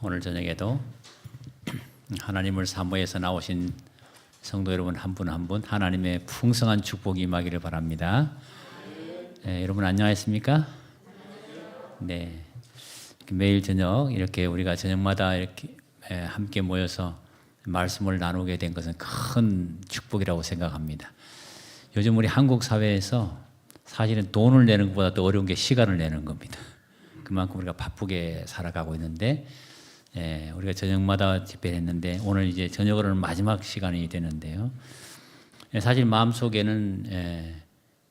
오늘 저녁에도 하나님을 사모해서 나오신 성도 여러분 한 분 한 분 하나님의 풍성한 축복이 임하기를 바랍니다. 네, 여러분 안녕하십니까? 네, 매일 저녁 이렇게 우리가 저녁마다 이렇게 함께 모여서 말씀을 나누게 된 것은 큰 축복이라고 생각합니다. 요즘 우리 한국 사회에서 사실은 돈을 내는 것보다 더 어려운 게 시간을 내는 겁니다. 그만큼 우리가 바쁘게 살아가고 있는데 우리가 저녁마다 집회했는데 오늘 이제 저녁으로는 마지막 시간이 되는데요. 사실 마음속에는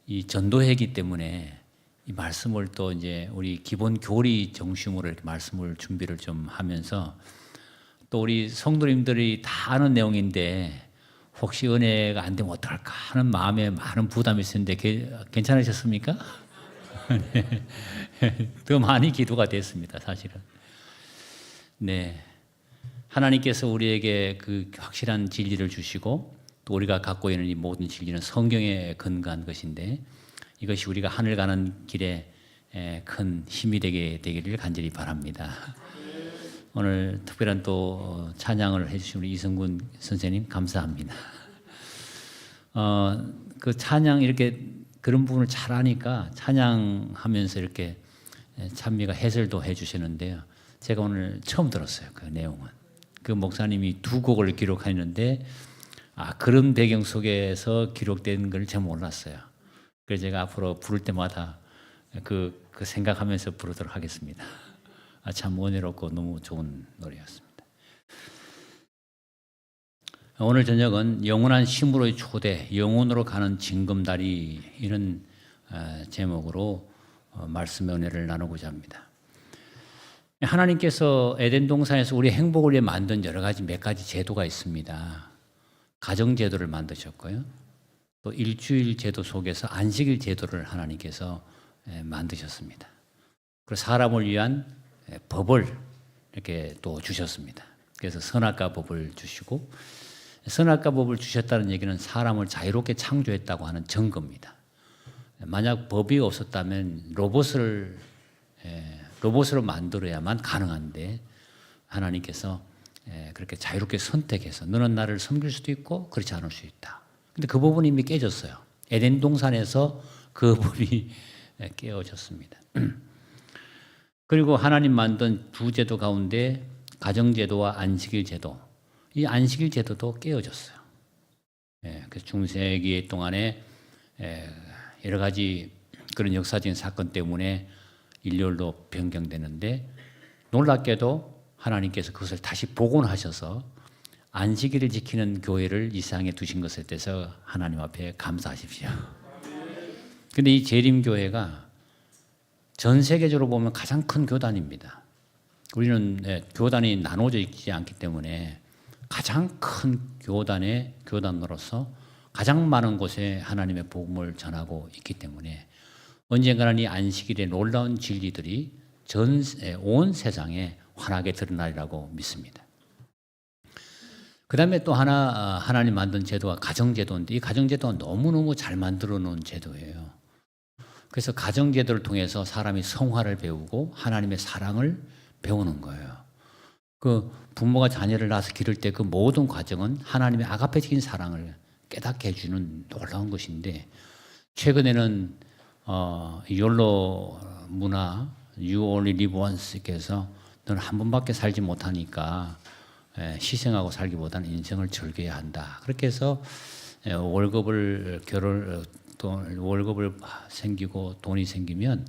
이 전도회이기 때문에 이 말씀을 또 이제 우리 기본 교리 정심으로 이렇게 말씀을 준비를 좀 하면서 또 우리 성도님들이 다 아는 내용인데 혹시 은혜가 안 되면 어떡할까 하는 마음에 많은 부담이 있었는데 괜찮으셨습니까? 네. 더 많이 기도가 됐습니다, 사실은. 네. 하나님께서 우리에게 그 확실한 진리를 주시고 또 우리가 갖고 있는 이 모든 진리는 성경에 근거한 것인데 이것이 우리가 하늘 가는 길에 큰 힘이 되기를 간절히 바랍니다. 오늘 특별한 또 찬양을 해주신 우리 이성군 선생님 감사합니다. 그 찬양 이렇게 그런 부분을 잘 아니까 찬양하면서 이렇게 찬미가 해설도 해주시는데요. 제가 오늘 처음 들었어요. 그 내용은. 그 목사님이 두 곡을 기록하는데 그런 배경 속에서 기록된 걸 제가 몰랐어요. 그래서 제가 앞으로 부를 때마다 그 생각하면서 부르도록 하겠습니다. 참 은혜롭고 너무 좋은 노래였습니다. 오늘 저녁은 영원한 힘으로의 초대, 영혼으로 가는 징검다리 이런 제목으로 말씀의 은혜를 나누고자 합니다. 하나님께서 에덴 동산에서 우리의 행복을 위해 만든 몇 가지 제도가 있습니다. 가정 제도를 만드셨고요. 또 일주일 제도 속에서 안식일 제도를 하나님께서 만드셨습니다. 그리고 사람을 위한 법을 이렇게 또 주셨습니다. 그래서 선악과 법을 주시고 선악과 법을 주셨다는 얘기는 사람을 자유롭게 창조했다고 하는 증거입니다. 만약 법이 없었다면 로봇으로 만들어야만 가능한데 하나님께서 그렇게 자유롭게 선택해서 너는 나를 섬길 수도 있고 그렇지 않을 수 있다. 근데 그 부분이 이미 깨졌어요. 에덴 동산에서 그 법이 깨어졌습니다. 그리고 하나님 만든 두 제도 가운데 가정제도와 안식일 제도, 이 안식일 제도도 깨어졌어요. 그 중세기 동안에 여러 가지 그런 역사적인 사건 때문에 일렬로 변경되는데 놀랍게도 하나님께서 그것을 다시 복원하셔서 안식일을 지키는 교회를 이 세상에 두신 것에 대해서 하나님 앞에 감사하십시오. 그런데 이 재림교회가 전 세계적으로 보면 가장 큰 교단입니다. 우리는 교단이 나눠져 있지 않기 때문에 가장 큰 교단으로서 가장 많은 곳에 하나님의 복음을 전하고 있기 때문에 언젠가는 이 안식일의 놀라운 진리들이 온 세상에 환하게 드러나리라고 믿습니다. 그 다음에 또 하나님 만든 제도가 가정제도인데 이 가정제도가 너무너무 잘 만들어 놓은 제도예요. 그래서 가정제도를 통해서 사람이 성화를 배우고 하나님의 사랑을 배우는 거예요. 그 부모가 자녀를 낳아서 기를 때 그 모든 과정은 하나님의 아가페적인 사랑을 깨닫게 해주는 놀라운 것인데 최근에는 욜로 문화, You only live once께서 너는 한 번밖에 살지 못하니까 희생하고 살기보다는 인생을 즐겨야 한다. 그렇게 해서 월급을 생기고 돈이 생기면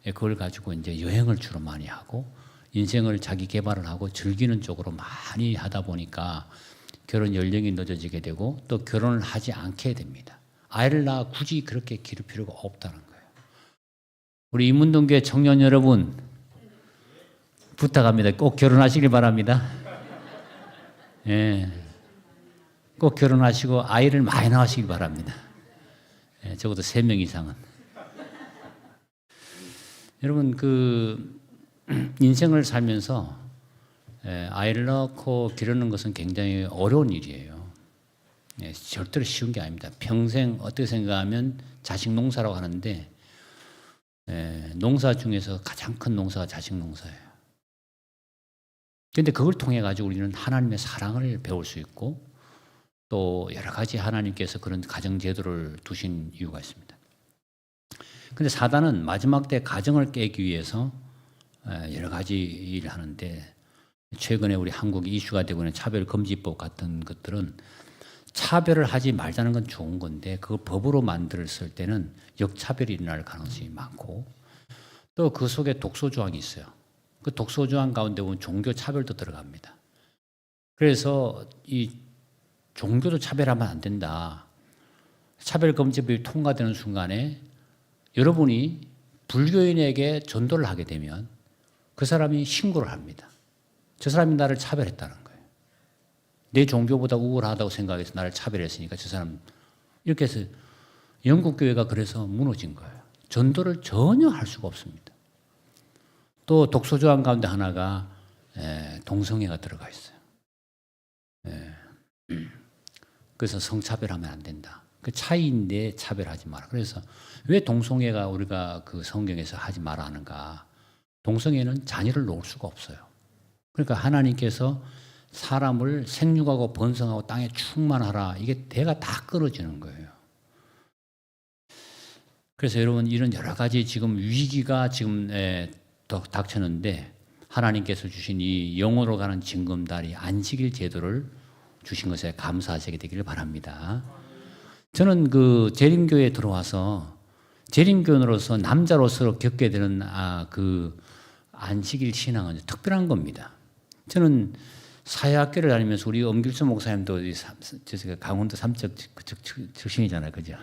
그걸 가지고 이제 여행을 주로 많이 하고 인생을 자기 개발을 하고 즐기는 쪽으로 많이 하다 보니까 결혼 연령이 늦어지게 되고 또 결혼을 하지 않게 됩니다. 아이를 낳아 굳이 그렇게 기를 필요가 없다는 거예요. 우리 인문동교회 청년 여러분 부탁합니다. 꼭 결혼하시길 바랍니다. 꼭 결혼하시고 아이를 많이 낳으시길 바랍니다. 적어도 3명 이상은. 여러분 인생을 살면서 아이를 낳고 기르는 것은 굉장히 어려운 일이에요. 절대로 쉬운 게 아닙니다. 평생 어떻게 생각하면 자식 농사라고 하는데 농사 중에서 가장 큰 농사가 자식 농사예요. 그런데 그걸 통해 가지고 우리는 하나님의 사랑을 배울 수 있고 또 여러 가지 하나님께서 그런 가정 제도를 두신 이유가 있습니다. 그런데 사단은 마지막 때 가정을 깨기 위해서 여러 가지 일을 하는데 최근에 우리 한국이 이슈가 되고 있는 차별금지법 같은 것들은 차별을 하지 말자는 건 좋은 건데 그걸 법으로 만들었을 때는 역차별이 일어날 가능성이 많고 또 그 속에 독소조항이 있어요. 그 독소조항 가운데 보면 종교 차별도 들어갑니다. 그래서 이 종교도 차별하면 안 된다. 차별금지법이 통과되는 순간에 여러분이 불교인에게 전도를 하게 되면 그 사람이 신고를 합니다. 저 사람이 나를 차별했다는 거예요. 내 종교보다 우월하다고 생각해서 나를 차별했으니까 저 사람 이렇게 해서 영국 교회가 그래서 무너진 거예요. 전도를 전혀 할 수가 없습니다. 또 독소조항 가운데 하나가 동성애가 들어가 있어요. 그래서 성차별하면 안 된다. 그 차이인데 차별하지 마라. 그래서 왜 동성애가 우리가 그 성경에서 하지 마라 하는가? 동성애는 자녀를 놓을 수가 없어요. 그러니까 하나님께서 사람을 생육하고 번성하고 땅에 충만하라. 이게 대가 다 끊어지는 거예요. 그래서 여러분 이런 여러 가지 지금 위기가 지금 닥쳤는데 하나님께서 주신 이 영으로 가는 징검다리 안식일 제도를 주신 것에 감사하시게 되기를 바랍니다. 저는 그 재림교에 들어와서 재림교인으로서 남자로서 겪게 되는 그 안식일 신앙은 특별한 겁니다. 저는 사회학교를 다니면서 우리 엄길수 목사님도 강원도 삼척 출신이잖아요, 그죠?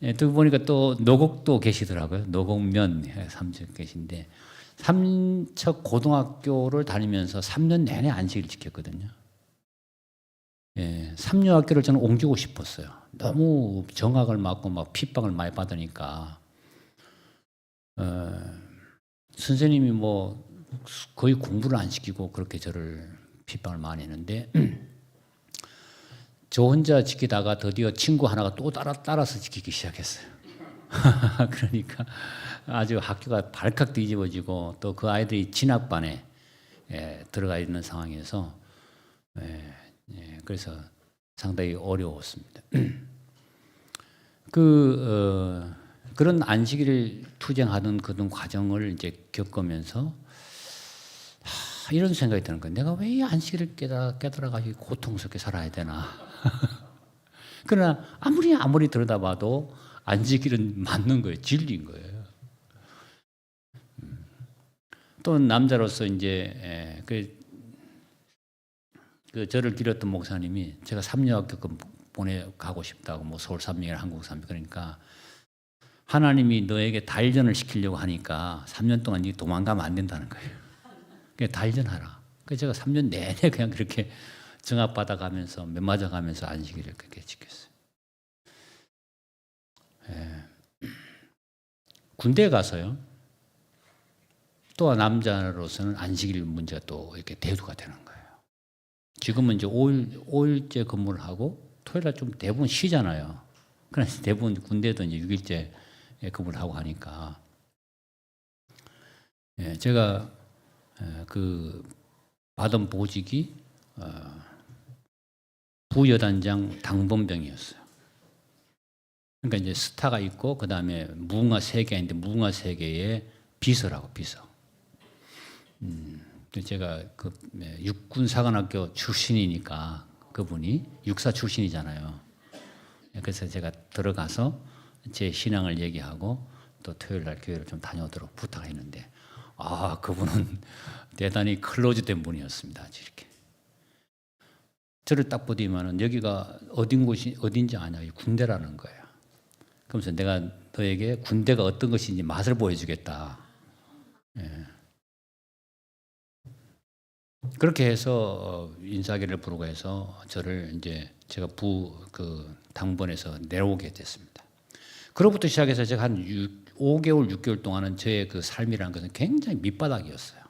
예, 또 보니까 또 노곡도 계시더라고요. 노곡면 삼척 계신데 삼척 고등학교를 다니면서 3년 내내 안식일 지켰거든요. 예, 삼류학교를 저는 옮기고 싶었어요. 너무 정학을 맞고 막 핍박을 많이 받으니까 선생님이 뭐 거의 공부를 안 시키고 그렇게 저를 핍박을 많이 했는데 저 혼자 지키다가 드디어 친구 하나가 또 따라서 지키기 시작했어요. 그러니까 아주 학교가 발칵 뒤집어지고 또 그 아이들이 진학반에 들어가 있는 상황에서 그래서 상당히 어려웠습니다. 그런 안식일을 투쟁하던 그런 과정을 이제 겪으면서 이런 생각이 드는 거예요. 내가 왜 이 안식일을 깨달아가지고 고통스럽게 살아야 되나. 그러나 아무리 들여다봐도 안식일은 맞는 거예요. 진리인 거예요. 또 남자로서 이제 저를 기렸던 목사님이 제가 삼류학교 보내가고 싶다고 뭐 서울 삼명이나 한국 삼명 그러니까 하나님이 너에게 단련을 시키려고 하니까 3년 동안 네 도망가면 안 된다는 거예요. 그냥 단련하라. 그래서 제가 3년 내내 그냥 그렇게 정합받아가면서 몇 맞아가면서 안식일을 그렇게 지켰어요. 군대에 가서요. 또 남자로서는 안식일 문제가 또 이렇게 대두가 되는 거예요. 지금은 이제 5일째 근무를 하고 토요일날 좀 대부분 쉬잖아요. 그래서 대부분 군대도 이제 6일째 근무를 하고 하니까 제가 그 받은 보직이 부여단장 당번병이었어요. 그러니까 이제 스타가 있고 그 다음에 무궁화 3개인데 무궁화 3개의 비서라고 비서. 제가 그 육군사관학교 출신이니까 그분이 육사 출신이잖아요. 그래서 제가 들어가서 제 신앙을 얘기하고 또 토요일날 교회를 좀 다녀오도록 부탁했는데 그분은 대단히 클로즈된 분이었습니다. 이렇게 저를 딱 보더니만은 여기가 어딘지 아냐? 군대라는 거예요. 그러면서 내가 너에게 군대가 어떤 것인지 맛을 보여주겠다. 그렇게 해서 인사기를 부르고 해서 저를 이제 제가 당번에서 내려오게 됐습니다. 그로부터 시작해서 제가 한 5개월, 6개월 동안은 저의 그 삶이라는 것은 굉장히 밑바닥이었어요.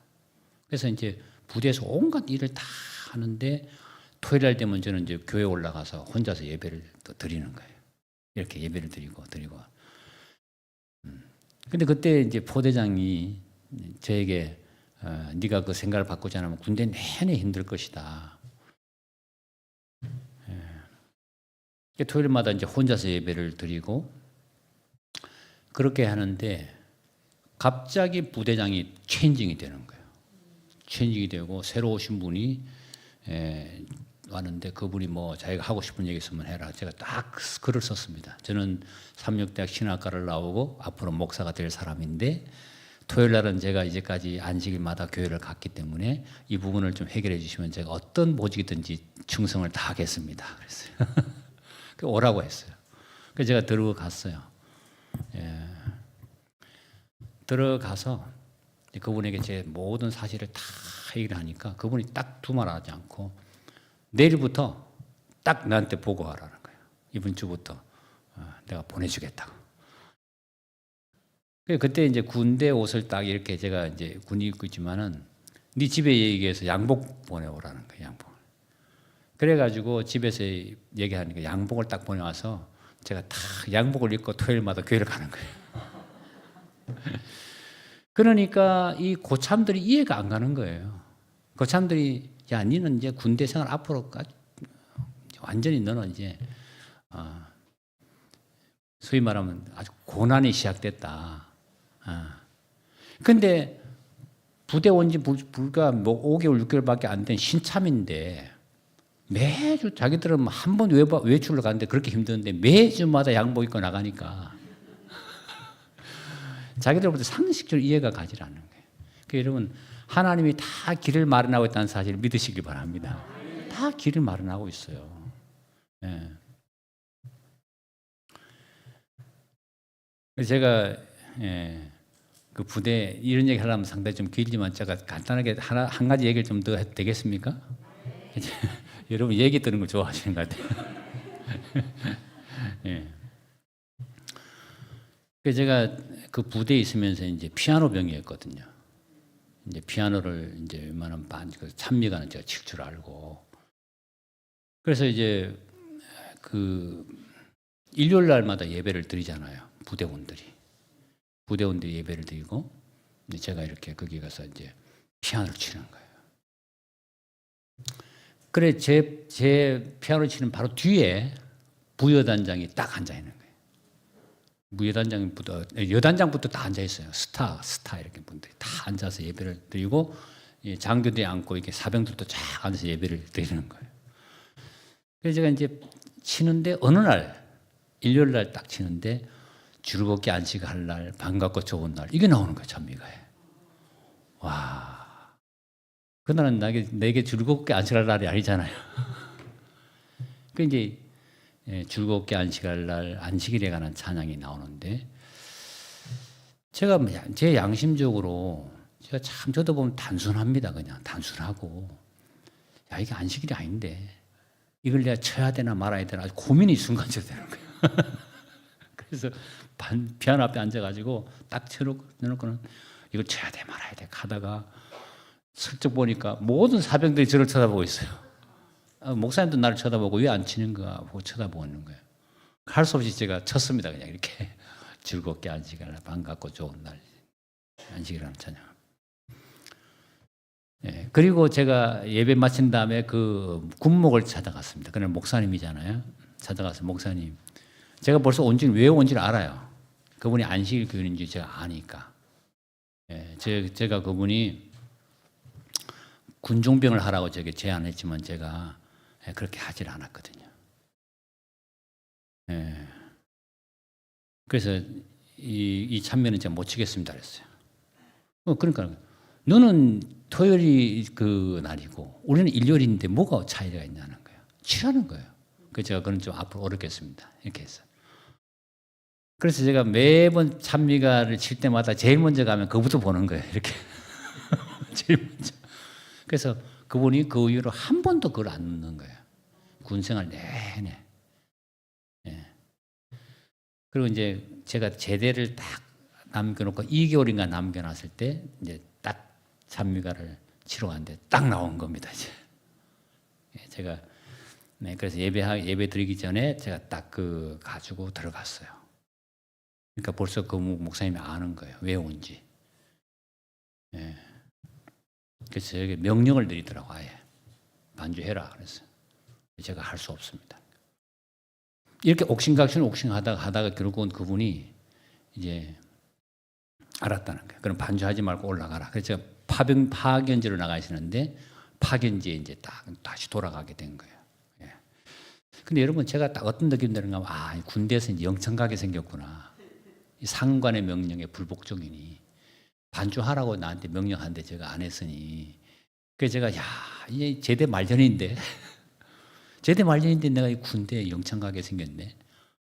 그래서 이제 부대에서 온갖 일을 다 하는데 토요일 날 되면 저는 이제 교회 올라가서 혼자서 예배를 또 드리는 거예요. 이렇게 예배를 드리고. 근데 그때 이제 포대장이 저에게 네가 그 생각을 바꾸지 않으면 군대 내내 힘들 것이다. 토요일마다 이제 혼자서 예배를 드리고 그렇게 하는데 갑자기 부대장이 체인징이 되는 거예요. 체인징이 되고 새로 오신 분이 왔는데 그분이 뭐 자기가 하고 싶은 얘기 있으면 해라. 제가 딱 글을 썼습니다. 저는 삼육대학 신학과를 나오고 앞으로 목사가 될 사람인데 토요일 날은 제가 이제까지 안식일마다 교회를 갔기 때문에 이 부분을 좀 해결해 주시면 제가 어떤 보직이든지 충성을 다하겠습니다. 그랬어요. 오라고 했어요. 그래서 제가 들어갔어요. 들어가서 그분에게 제 모든 사실을 다 얘기를 하니까 그분이 딱 두말 하지 않고 내일부터 딱 나한테 보고하라는 거예요. 이번 주부터 내가 보내주겠다고. 그때 이제 군대 옷을 딱 이렇게 제가 이제 군 입고 있지만은 네 집에 얘기해서 양복 보내오라는 거예요. 양복. 그래가지고 집에서 얘기하니까 양복을 딱 보내와서 제가 딱 양복을 입고 토요일마다 교회를 가는 거예요. 그러니까 이 고참들이 이해가 안 가는 거예요. 고참들이 야, 니는 이제 군대 생활 앞으로 완전히 너는 이제 소위 말하면 아주 고난이 시작됐다. 근데 부대 온 지 불과 뭐 5개월, 6개월밖에 안 된 신참인데 매주 자기들은 한 번 외출을 가는데 그렇게 힘드는데 매주마다 양복 입고 나가니까 자기들부터 상식적으로 이해가 가지 않는 거예요. 그러니까 여러분 하나님이 다 길을 마련하고 있다는 사실을 믿으시기 바랍니다. 다 길을 마련하고 있어요. 예. 제가 그 부대 이런 얘기 하려면 상당히 좀 길지만 제가 간단하게 한 가지 얘기를 좀 더 해도 되겠습니까? 여러분 얘기 듣는 거 좋아하시는 것 같아요. 예. 그래서 제가 그 부대에 있으면서 이제 피아노 병이었거든요. 이제 피아노를 이제 웬만하면 찬미가는 제가 칠 줄 알고. 그래서 이제 그 일요일 날마다 예배를 드리잖아요. 부대원들이 예배를 드리고 이제 제가 이렇게 거기 가서 이제 피아노를 치는 거예요. 그래 제 피아노 치는 바로 뒤에 부여단장이 딱 앉아 있는 거예요. 여단장부터 다 앉아 있어요. 스타 이렇게 분들이 다 앉아서 예배를 드리고 장교들이 앉고 이렇게 사병들도 쫙 앉아서 예배를 드리는 거예요. 그래서 제가 이제 치는데 어느 날 일요일 날 딱 치는데 즐겁게 안식할 날, 반갑고 좋은 날 이게 나오는 거예요. 찬미가에. 와, 그날은 내게 즐겁게 안식할 날이 아니잖아요. 그 이제 즐겁게 안식할 날, 안식일에 관한 찬양이 나오는데 제가 제 양심적으로 제가 참 저도 보면 단순합니다. 그냥 단순하고 야 이게 안식일이 아닌데 이걸 내가 쳐야 되나 말아야 되나 아주 고민이 순간적으로 되는 거예요. 그래서 피아노 앞에 앉아가지고 딱 쳐놓고는 이걸 쳐야 돼 말아야 돼 하다가 슬쩍 보니까 모든 사병들이 저를 쳐다보고 있어요. 목사님도 나를 쳐다보고 왜 안 치는 거야 보고 쳐다보고 있는 거예요. 할 수 없이 제가 쳤습니다. 그냥 이렇게 즐겁게 안식일 날 반갑고 좋은 날 안식일이라는 찬양. 예, 그리고 제가 예배 마친 다음에 그 군목을 찾아갔습니다. 그는 목사님이잖아요. 찾아가서 목사님 제가 벌써 왜 온지를 알아요. 그분이 안식일 교인인지 제가 아니까. 예, 제가 그분이 군종병을 하라고 제게 제안했지만 제가 그렇게 하질 않았거든요. 예. 그래서 이 참면은 제가 못 치겠습니다 그랬어요. 그러니까 너는 토요일이 그 날이고 우리는 일요일인데 뭐가 차이가 있냐는 거예요. 치라는 거예요. 그래서 제가 그건 좀 앞으로 어렵겠습니다. 이렇게 했어요. 그래서 제가 매번 찬미가를 칠 때마다 제일 먼저 가면 그부터 보는 거예요. 이렇게 제일 먼저. 그래서 그분이 그 이후로 한 번도 그걸 안 넣는 거예요. 군생활 내내. 예. 그리고 이제 제가 제대를 딱 남겨놓고 2개월인가 남겨놨을 때 이제 딱 찬미가를 치러 갔는데 딱 나온 겁니다. 이제 제가 그래서 예배 드리기 전에 제가 딱 그 가지고 들어갔어요. 그러니까 벌써 그 목사님이 아는 거예요. 왜 온지. 예. 그래서 저에게 명령을 내리더라고. 아예 반주해라. 그래서 제가 할 수 없습니다. 이렇게 옥신각신하다가 결국은 그분이 이제 알았다는 거예요. 그럼 반주하지 말고 올라가라. 그래서 제가 파견지로 나가시는데 파견지에 이제 딱 다시 돌아가게 된 거예요. 예. 근데 여러분 제가 딱 어떤 느낌 드는가 하면 군대에서 이제 영창 가게 생겼구나. 이 상관의 명령에 불복종이니 반주하라고 나한테 명령하는데 제가 안 했으니 그래서 제가 이제 제대 말년인데 제대 말년인데 내가 이 군대에 영창 가게 생겼네.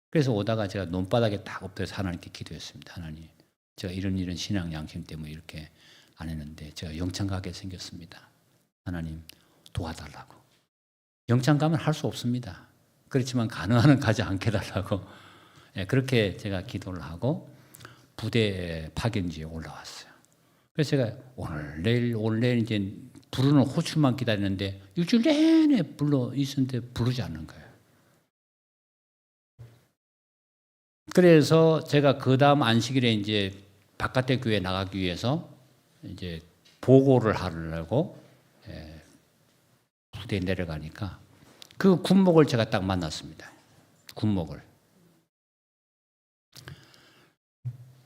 그래서 오다가 제가 논바닥에 딱 엎드려서 하나님께 기도했습니다. 하나님, 제가 이런 신앙 양심 때문에 이렇게 안 했는데 제가 영창 가게 생겼습니다. 하나님 도와달라고. 영창 가면 할 수 없습니다. 그렇지만 가능한 한 가지 않게 해달라고. 그렇게 제가 기도를 하고 부대 파견지에 올라왔어요. 그래서 제가 오늘 내일 이제 부르는 호출만 기다리는데 일주일 내내 불러 있었는데 부르지 않는 거예요. 그래서 제가 그 다음 안식일에 이제 바깥에 교회 나가기 위해서 이제 보고를 하려고 부대에 내려가니까 그 군목을 제가 딱 만났습니다. 군목을.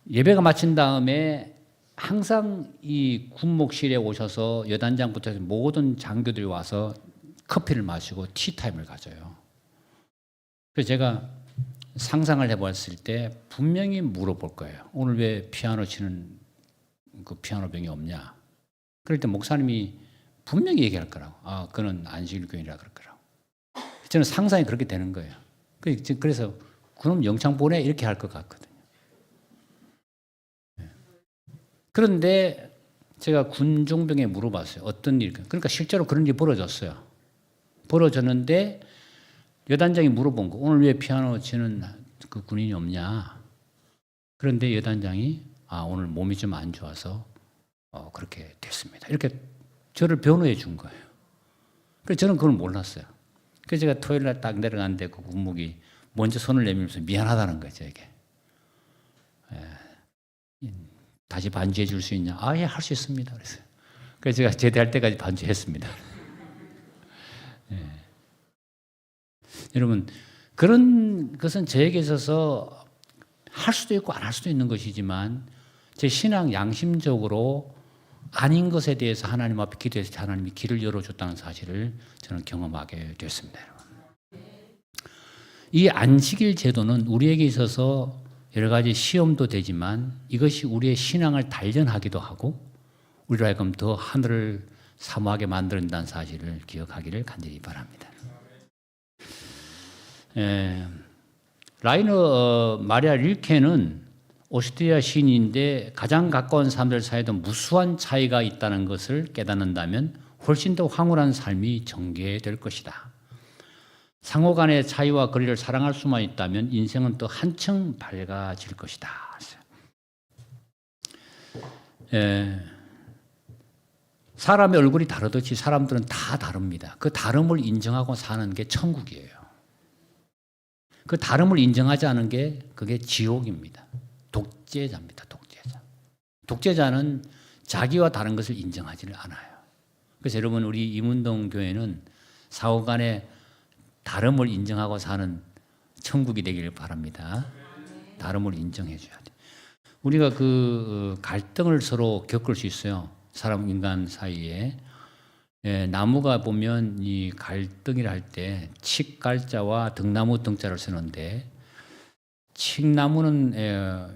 예배가 마친 다음에 항상 이 군목실에 오셔서 여단장부터 해서 모든 장교들이 와서 커피를 마시고 티타임을 가져요. 그래서 제가 상상을 해봤을 때 분명히 물어볼 거예요. 오늘 왜 피아노 치는 그 피아노 병이 없냐? 그럴 때 목사님이 분명히 얘기할 거라고. 그는 안식일교인이라 그럴 거라고. 저는 상상이 그렇게 되는 거예요. 그래서 그럼 영창 보내 이렇게 할 것 같거든요. 그런데 제가 군종병에 물어봤어요. 어떤 일? 그러니까 실제로 그런 일이 벌어졌어요. 벌어졌는데 여단장이 물어본 거. 오늘 왜 피아노 치는 그 군인이 없냐? 그런데 여단장이 오늘 몸이 좀 안 좋아서 그렇게 됐습니다. 이렇게 저를 변호해 준 거예요. 그래서 저는 그걸 몰랐어요. 그래서 제가 토요일 날 딱 내려갔는데 그 군목이 먼저 손을 내밀면서 미안하다는 거죠, 이게. 다시 반주해 줄 수 있냐? 예, 할 수 있습니다. 그래서 제가 제대할 때까지 반주했습니다. 여러분, 그런 것은 저에게 있어서 할 수도 있고 안 할 수도 있는 것이지만 제 신앙 양심적으로 아닌 것에 대해서 하나님 앞에 기도해서 하나님이 길을 열어줬다는 사실을 저는 경험하게 됐습니다. 이 안식일 제도는 우리에게 있어서 여러 가지 시험도 되지만 이것이 우리의 신앙을 단련하기도 하고 우리로 하여금 더 하늘을 사모하게 만든다는 사실을 기억하기를 간절히 바랍니다. 라이너 마리아 릴케는 오스트리아 시인인데 가장 가까운 사람들 사이에도 무수한 차이가 있다는 것을 깨닫는다면 훨씬 더 황홀한 삶이 전개될 것이다. 상호 간의 차이와 거리를 사랑할 수만 있다면 인생은 또 한층 밝아질 것이다. 사람의 얼굴이 다르듯이 사람들은 다 다릅니다. 그 다름을 인정하고 사는 게 천국이에요. 그 다름을 인정하지 않은 게 그게 지옥입니다. 독재자입니다. 독재자. 독재자는 자기와 다른 것을 인정하지를 않아요. 그래서 여러분 우리 임운동 교회는 사후 간에 다름을 인정하고 사는 천국이 되기를 바랍니다. 다름을 인정해 줘야 돼. 우리가 그 갈등을 서로 겪을 수 있어요. 사람 인간 사이에. 나무가 보면 이 갈등이라 할 때 칡갈자와 등나무 등자를 쓰는데 칡나무는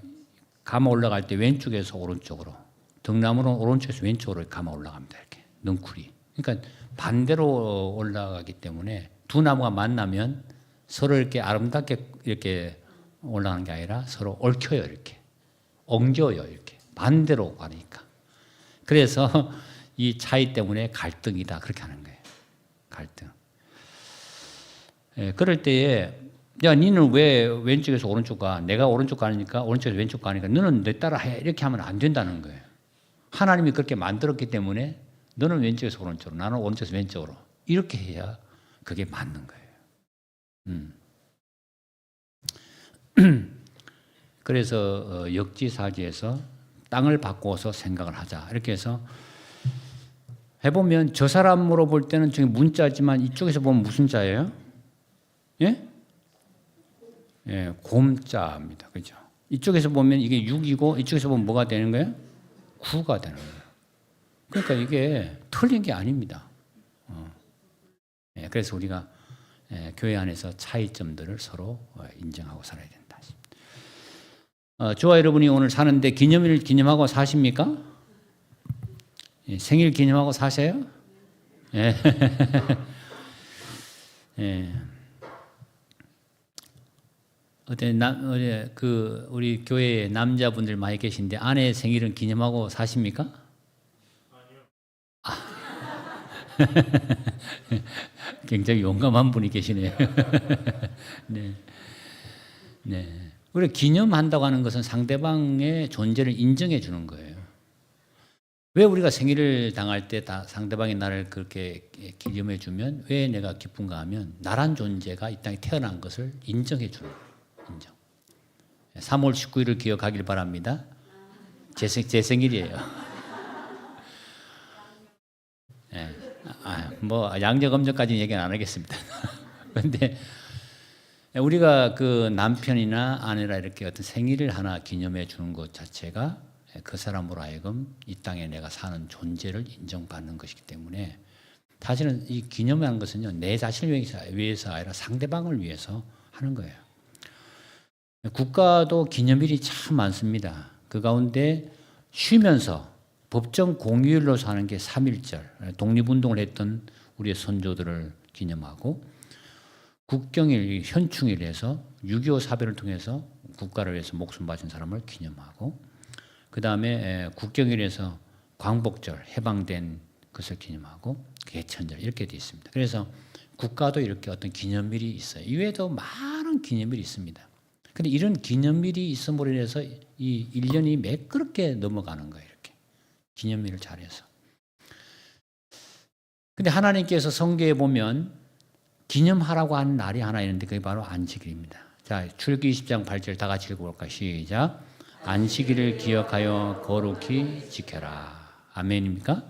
감아 올라갈 때 왼쪽에서 오른쪽으로, 등나무는 오른쪽에서 왼쪽으로 감아 올라갑니다. 이렇게 넝쿨이. 그러니까 반대로 올라가기 때문에 두 나무가 만나면 서로 이렇게 아름답게 이렇게 올라가는 게 아니라 서로 얽혀요. 이렇게 엉겨요. 이렇게 반대로 가니까. 그래서 이 차이 때문에 갈등이다. 그렇게 하는 거예요. 갈등. 그럴 때에 야, 니는 왜 왼쪽에서 오른쪽 가? 내가 오른쪽 가니까 오른쪽에서 왼쪽 가니까 너는 내 따라 해. 이렇게 하면 안 된다는 거예요. 하나님이 그렇게 만들었기 때문에 너는 왼쪽에서 오른쪽으로, 나는 오른쪽에서 왼쪽으로. 이렇게 해야 그게 맞는 거예요. 그래서 역지사지에서 땅을 바꿔서 생각을 하자. 이렇게 해서 해보면 저 사람으로 볼 때는 저기 문자지만 이쪽에서 보면 무슨 자예요? 예? 예, 곰자입니다. 그죠? 이쪽에서 보면 이게 6이고 이쪽에서 보면 뭐가 되는 거예요? 9가 되는 거예요. 그러니까 이게 틀린 게 아닙니다. 예, 그래서 우리가 교회 안에서 차이점들을 서로 인정하고 살아야 된다. 저와 여러분이 오늘 사는데 기념일 기념하고 사십니까? 예, 생일 기념하고 사세요? 예. 예. 어때 우리 교회에 남자분들 많이 계신데 아내 생일은 기념하고 사십니까? 아니요. 굉장히 용감한 분이 계시네요. 네. 네. 우리 기념한다고 하는 것은 상대방의 존재를 인정해 주는 거예요. 왜 우리가 생일을 당할 때 다 상대방이 나를 그렇게 기념해 주면 왜 내가 기쁜가 하면 나란 존재가 이 땅에 태어난 것을 인정해 주는 거예요. 인정. 3월 19일을 기억하길 바랍니다. 제 생일이에요. 네. 뭐 양력 음력까지는 얘기는 안 하겠습니다. 그런데 우리가 그 남편이나 아내라 이렇게 어떤 생일을 하나 기념해 주는 것 자체가 그 사람으로 하여금 이 땅에 내가 사는 존재를 인정받는 것이기 때문에 사실은 이 기념하는 것은요 내 자신을 위해서 아니라 상대방을 위해서 하는 거예요. 국가도 기념일이 참 많습니다. 그 가운데 쉬면서 법정 공휴일로 사는 게 3.1절 독립운동을 했던 우리의 선조들을 기념하고 국경일, 현충일 해서 6.25 사변을 통해서 국가를 위해서 목숨 바친 사람을 기념하고 그 다음에 국경일에서 광복절 해방된 것을 기념하고 개천절 이렇게 되어 있습니다. 그래서 국가도 이렇게 어떤 기념일이 있어요. 이외에도 많은 기념일이 있습니다. 근데 이런 기념일이 있음으로 인해서 이 1년이 매끄럽게 넘어가는 거예요. 이렇게 기념일을 잘해서. 근데 하나님께서 성경에 보면 기념하라고 하는 날이 하나 있는데 그게 바로 안식일입니다. 자, 출애굽기 20장 8절 다 같이 읽어볼까요? 시작. 안식일을 기억하여 거룩히 지켜라. 아멘입니까?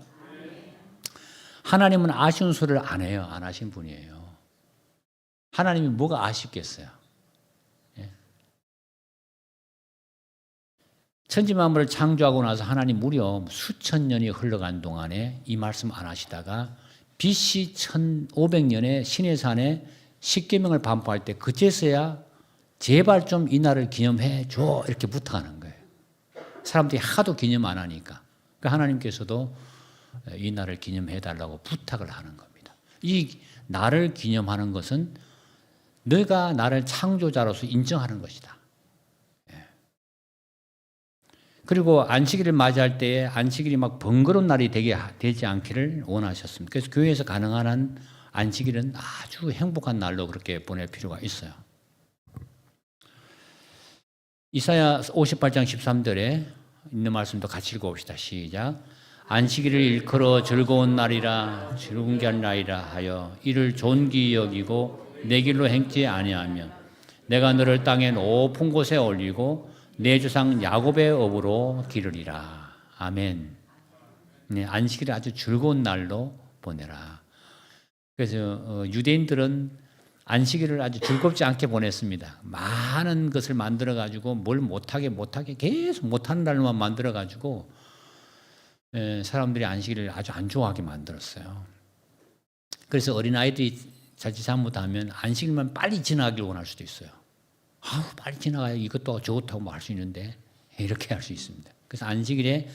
하나님은 아쉬운 소리를 안 해요. 안 하신 분이에요. 하나님이 뭐가 아쉽겠어요? 예. 천지만물을 창조하고 나서 하나님 무려 수천 년이 흘러간 동안에 이 말씀 안 하시다가 BC 1500년에 시내산에 십계명을 반포할 때 그제서야 제발 좀 이 날을 기념해 줘 이렇게 부탁하는 거예요. 사람들이 하도 기념 안 하니까. 그러니까 하나님께서도 이 날을 기념해 달라고 부탁을 하는 겁니다. 이 날을 기념하는 것은 너가 나를 창조자로서 인정하는 것이다. 그리고 안식일을 맞이할 때에 안식일이 막 번거로운 날이 되지 않기를 원하셨습니다. 그래서 교회에서 가능한 한 안식일은 아주 행복한 날로 그렇게 보낼 필요가 있어요. 이사야 58장 13절에 있는 말씀도 같이 읽어봅시다. 시작. 안식일을 일컬어 즐거운 날이라 즐거운 게 아니라 하여 이를 존귀히 여기고 내 길로 행치 아니하면 내가 너를 땅의 높은 곳에 올리고 내 조상 야곱의 업으로 기르리라. 아멘. 네, 안식일을 아주 즐거운 날로 보내라. 그래서 유대인들은 안식일을 아주 즐겁지 않게 보냈습니다. 많은 것을 만들어 가지고 뭘 못하게 계속 못하는 날만 만들어 가지고 사람들이 안식일을 아주 안 좋아하게 만들었어요. 그래서 어린아이들이 자칫 잘못하면 안식일만 빨리 지나가길 원할 수도 있어요. 빨리 지나가야 이것도 좋다고 뭐 할 수 있는데 이렇게 할 수 있습니다. 그래서 안식일에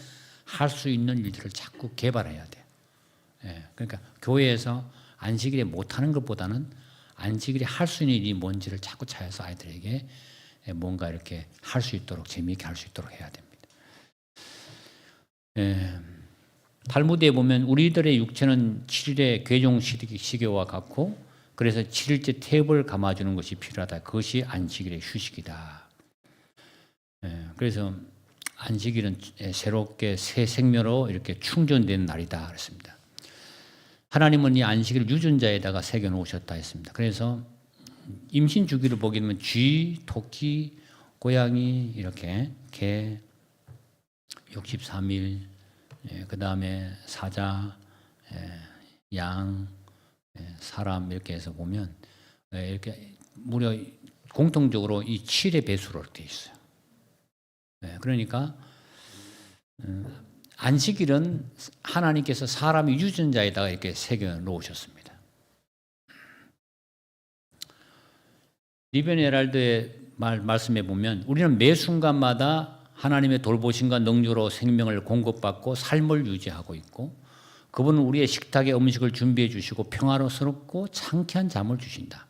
할 수 있는 일들을 자꾸 개발해야 돼요. 그러니까 교회에서 안식일에 못하는 것보다는 안식일에 할 수 있는 일이 뭔지를 자꾸 찾아서 아이들에게 뭔가 이렇게 할 수 있도록 재미있게 할 수 있도록 해야 됩니다. 탈무드에 보면 우리들의 육체는 7일의 괴종 시계와 같고 그래서 7일째 태엽을 감아주는 것이 필요하다. 그것이 안식일의 휴식이다. 그래서 안식일은 새롭게 새 생명으로 이렇게 충전되는 날이다. 그랬습니다. 하나님은 이 안식일을 유전자에다가 새겨놓으셨다 했습니다. 그래서 임신 주기를 보게 되면 쥐, 토끼, 고양이, 이렇게 개 63일, 그 다음에 사자 양, 사람 이렇게 해서 보면 이렇게 무려 공통적으로 이 7의 배수로 되어 있어요. 그러니까 안식일은 하나님께서 사람의 유전자에다가 이렇게 새겨 놓으셨습니다. 리벤 헤랄드의 말씀에 보면 우리는 매 순간마다 하나님의 돌보심과 능력으로 생명을 공급받고 삶을 유지하고 있고 그분은 우리의 식탁에 음식을 준비해 주시고 평화롭고 상쾌한 잠을 주신다.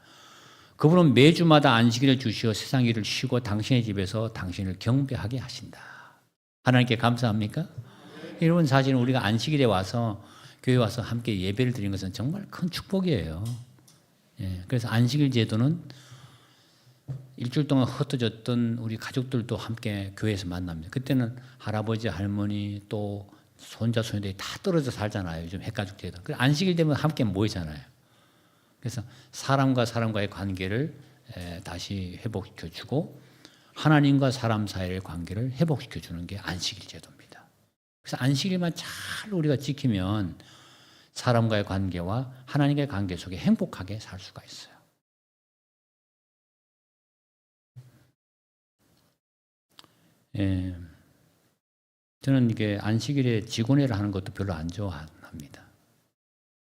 그분은 매주마다 안식일을 주시어 세상 일을 쉬고 당신의 집에서 당신을 경배하게 하신다. 하나님께 감사합니까? 여러분 사실 우리가 안식일에 와서 교회 와서 함께 예배를 드리는 것은 정말 큰 축복이에요. 그래서 안식일 제도는 일주일 동안 흩어졌던 우리 가족들도 함께 교회에서 만납니다. 그때는 할아버지, 할머니 또 손자, 손녀들이 다 떨어져 살잖아요. 요즘 핵가족 제도. 안식일 되면 함께 모이잖아요. 그래서 사람과 사람과의 관계를 다시 회복시켜주고 하나님과 사람 사이의 관계를 회복시켜주는 게 안식일 제도입니다. 그래서 안식일만 잘 우리가 지키면 사람과의 관계와 하나님과의 관계 속에 행복하게 살 수가 있어요. 저는 이게 안식일에 직원회를 하는 것도 별로 안 좋아합니다.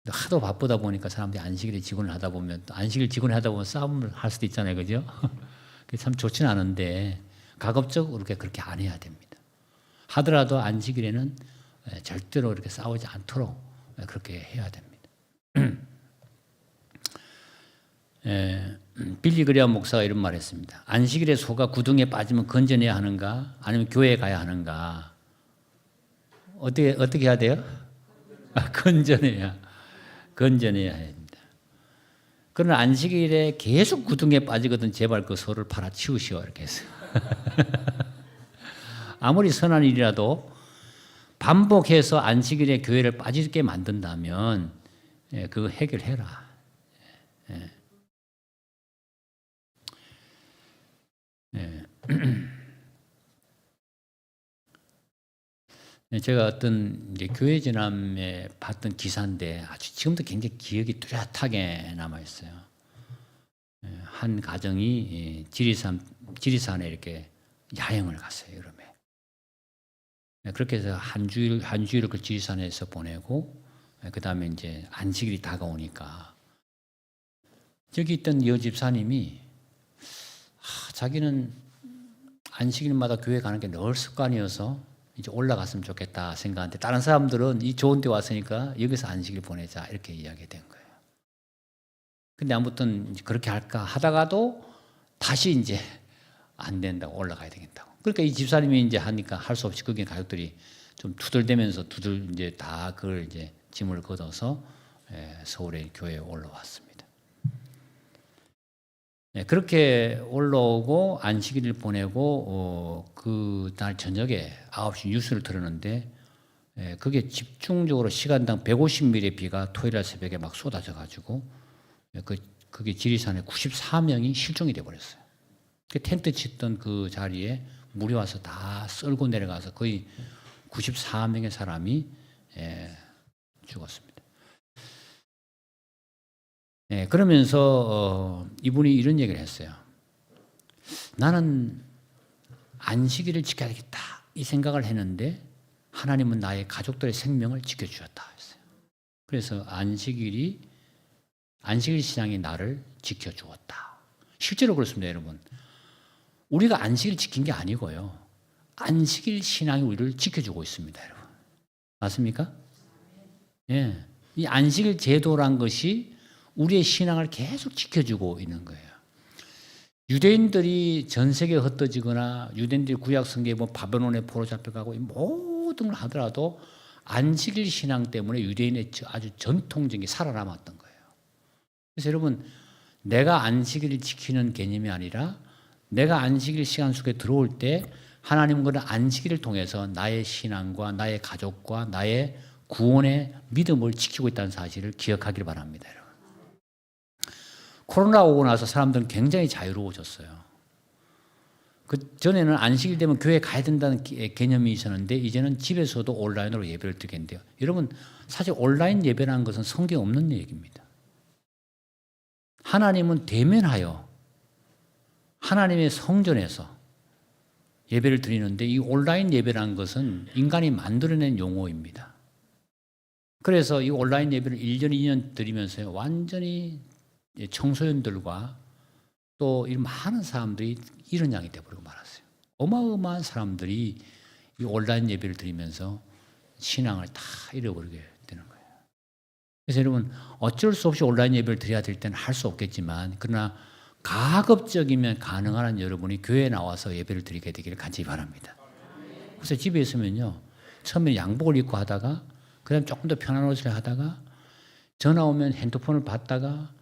하도 바쁘다 보니까 사람들이 안식일에 직원을 하다 보면 또 안식일 직원을 하다 보면 싸움을 할 수도 있잖아요, 그죠? 그게 참 좋지는 않은데 가급적 그렇게 안 해야 됩니다. 하더라도 안식일에는 절대로 이렇게 싸우지 않도록 그렇게 해야 됩니다. 빌리 그레엄 목사가 이런 말했습니다. 안식일에 소가 구덩이에 빠지면 건져내야 하는가, 아니면 교회에 가야 하는가? 어떻게 해야 돼요? 건져내야 합니다. 그러나 안식일에 계속 구덩이에 빠지거든 제발 그 소를 팔아치우시오 이렇게 했어요. 아무리 선한 일이라도 반복해서 안식일에 교회를 빠지게 만든다면 그거 해결해라. 제가 어떤 이제 교회 지남에 봤던 기사인데 아주 지금도 굉장히 기억이 뚜렷하게 남아 있어요. 한 가정이 지리산에 이렇게 야영을 갔어요, 여름에. 그렇게 해서 한 주일을 그 지리산에서 보내고 그 다음에 이제 안식일이 다가오니까 저기 있던 여집사님이 자기는 안식일마다 교회 가는 게 늘 습관이어서 이제 올라갔으면 좋겠다 생각하는데 다른 사람들은 이 좋은 데 왔으니까 여기서 안식일 보내자 이렇게 이야기된 거예요. 근데 아무튼 그렇게 할까 하다가도 다시 이제 안 된다고 올라가야 되겠다고. 그러니까 이 집사님이 이제 하니까 할 수 없이 거기 가족들이 좀 투덜대면서 이제 다 그걸 이제 짐을 걷어서 서울의 교회에 올라왔습니다. 그렇게 올라오고 안식일을 보내고 그날 저녁에 9시 뉴스를 들었는데 그게 집중적으로 시간당 150mm의 비가 토요일 새벽에 막 쏟아져 가지고 그게 지리산에 94명이 실종이 돼 버렸어요. 그 텐트 치던 그 자리에 물이 와서 다 썰고 내려가서 거의 94명의 사람이 죽었습니다. 그러면서 이분이 이런 얘기를 했어요. 나는 안식일을 지켜야겠다 이 생각을 했는데 하나님은 나의 가족들의 생명을 지켜주셨다 했어요. 그래서 안식일 신앙이 나를 지켜주었다. 실제로 그렇습니다, 여러분. 우리가 안식일 지킨 게 아니고요. 안식일 신앙이 우리를 지켜주고 있습니다, 여러분. 맞습니까? 예. 이 안식일 제도란 것이 우리의 신앙을 계속 지켜주고 있는 거예요. 유대인들이 전 세계에 흩어지거나 유대인들이 구약 성경에 보면 바벨론에 포로 잡혀가고 모든 걸 하더라도 안식일 신앙 때문에 유대인의 아주 전통적인 살아남았던 거예요. 그래서 여러분 내가 안식일을 지키는 개념이 아니라 내가 안식일 시간 속에 들어올 때 하나님은 그 안식일을 통해서 나의 신앙과 나의 가족과 나의 구원의 믿음을 지키고 있다는 사실을 기억하기를 바랍니다. 여러분. 코로나 오고 나서 사람들은 굉장히 자유로워졌어요. 그 전에는 안식일 되면 교회 가야 된다는 개념이 있었는데 이제는 집에서도 온라인으로 예배를 드리겠는데요. 여러분 사실 온라인 예배라는 것은 성경 없는 얘기입니다. 하나님은 대면하여 하나님의 성전에서 예배를 드리는데 이 온라인 예배라는 것은 인간이 만들어낸 용어입니다. 그래서 이 온라인 예배를 1년, 2년 드리면서 완전히 청소년들과 또 이 많은 사람들이 이런 양이 되어버리고 말았어요. 어마어마한 사람들이 이 온라인 예배를 드리면서 신앙을 다 잃어버리게 되는 거예요. 그래서 여러분 어쩔 수 없이 온라인 예배를 드려야 될 때는 할 수 없겠지만 그러나 가급적이면 가능한 한 여러분이 교회에 나와서 예배를 드리게 되기를 간절히 바랍니다. 그래서 집에 있으면요. 처음에 양복을 입고 하다가 그다음 조금 더 편한 옷을 하다가 전화 오면 핸드폰을 받다가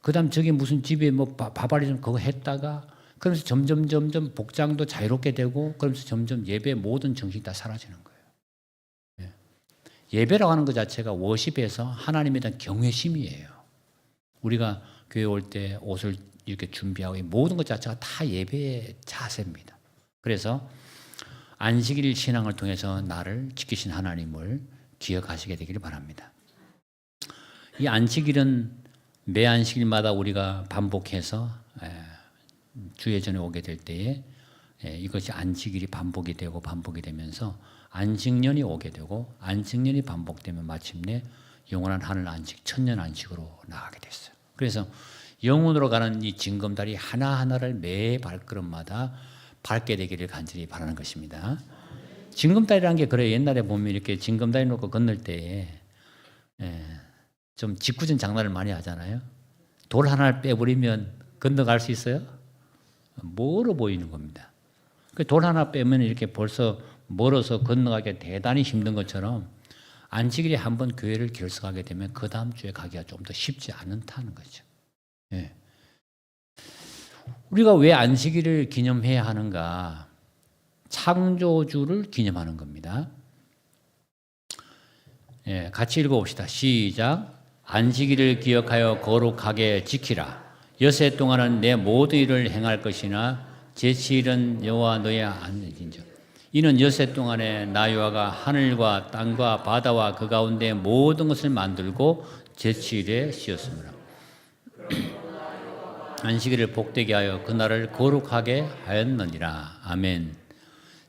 그다음 저기 무슨 집에 뭐 밥알이 좀 그거 했다가 그러면서 점점 복장도 자유롭게 되고 그러면서 점점 예배의 모든 정신이 다 사라지는 거예요. 예배라고 하는 것 자체가 워십에서 하나님에 대한 경외심이에요. 우리가 교회 올 때 옷을 이렇게 준비하고 이 모든 것 자체가 다 예배의 자세입니다. 그래서 안식일 신앙을 통해서 나를 지키신 하나님을 기억하시게 되기를 바랍니다. 이 안식일은 매 안식일마다 우리가 반복해서 주의 전에 오게 될 때에 이것이 안식일이 반복이 되면서 안식년이 오게 되고 안식년이 반복되면 마침내 영원한 하늘 안식, 천년 안식으로 나가게 됐어요. 그래서 영원으로 가는 이 징검다리 하나하나를 매 발걸음마다 밟게 되기를 간절히 바라는 것입니다. 징검다리라는 게 그래요. 옛날에 보면 이렇게 징검다리 놓고 건널 때에 좀 짓궂은 장난을 많이 하잖아요. 돌 하나를 빼버리면 건너갈 수 있어요? 멀어 보이는 겁니다. 돌 하나 빼면 이렇게 벌써 멀어서 건너가기 대단히 힘든 것처럼 안식일에 한번 교회를 결석하게 되면 그 다음 주에 가기가 좀 더 쉽지 않다는 거죠. 예. 우리가 왜 안식일을 기념해야 하는가? 창조주를 기념하는 겁니다. 같이 읽어봅시다. 시작. 안식일을 기억하여 거룩하게 지키라. 엿새 동안은 내 모든 일을 행할 것이나 제칠일은 여호와 너의 안식일이니라. 이는 엿새 동안에 나 여호와가 하늘과 땅과 바다와 그 가운데 모든 것을 만들고 제칠일에 쉬었습니다. 안식일을 복되게 하여 그날을 거룩하게 하였느니라. 아멘.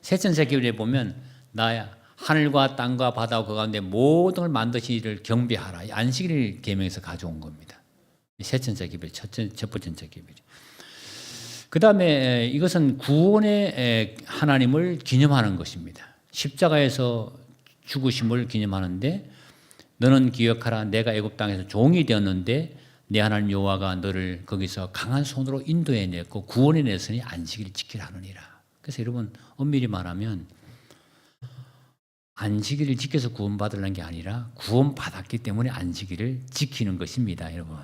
새천새기일에 보면 나 하늘과 땅과 바다와 그 가운데 모든 걸 만드신 이를 경배하라. 안식일 계명에서 가져온 겁니다. 새천새기일 첫 번째 계명. 그 다음에 이것은 구원의 하나님을 기념하는 것입니다. 십자가에서 죽으심을 기념하는데 너는 기억하라. 내가 애굽 땅에서 종이 되었는데 내 하나님 여호와가 너를 거기서 강한 손으로 인도해냈고 구원해냈으니 안식일을 지키라 하느니라. 그래서 여러분 엄밀히 말하면 안식일을 지켜서 구원받으려는 게 아니라 구원받았기 때문에 안식일을 지키는 것입니다. 여러분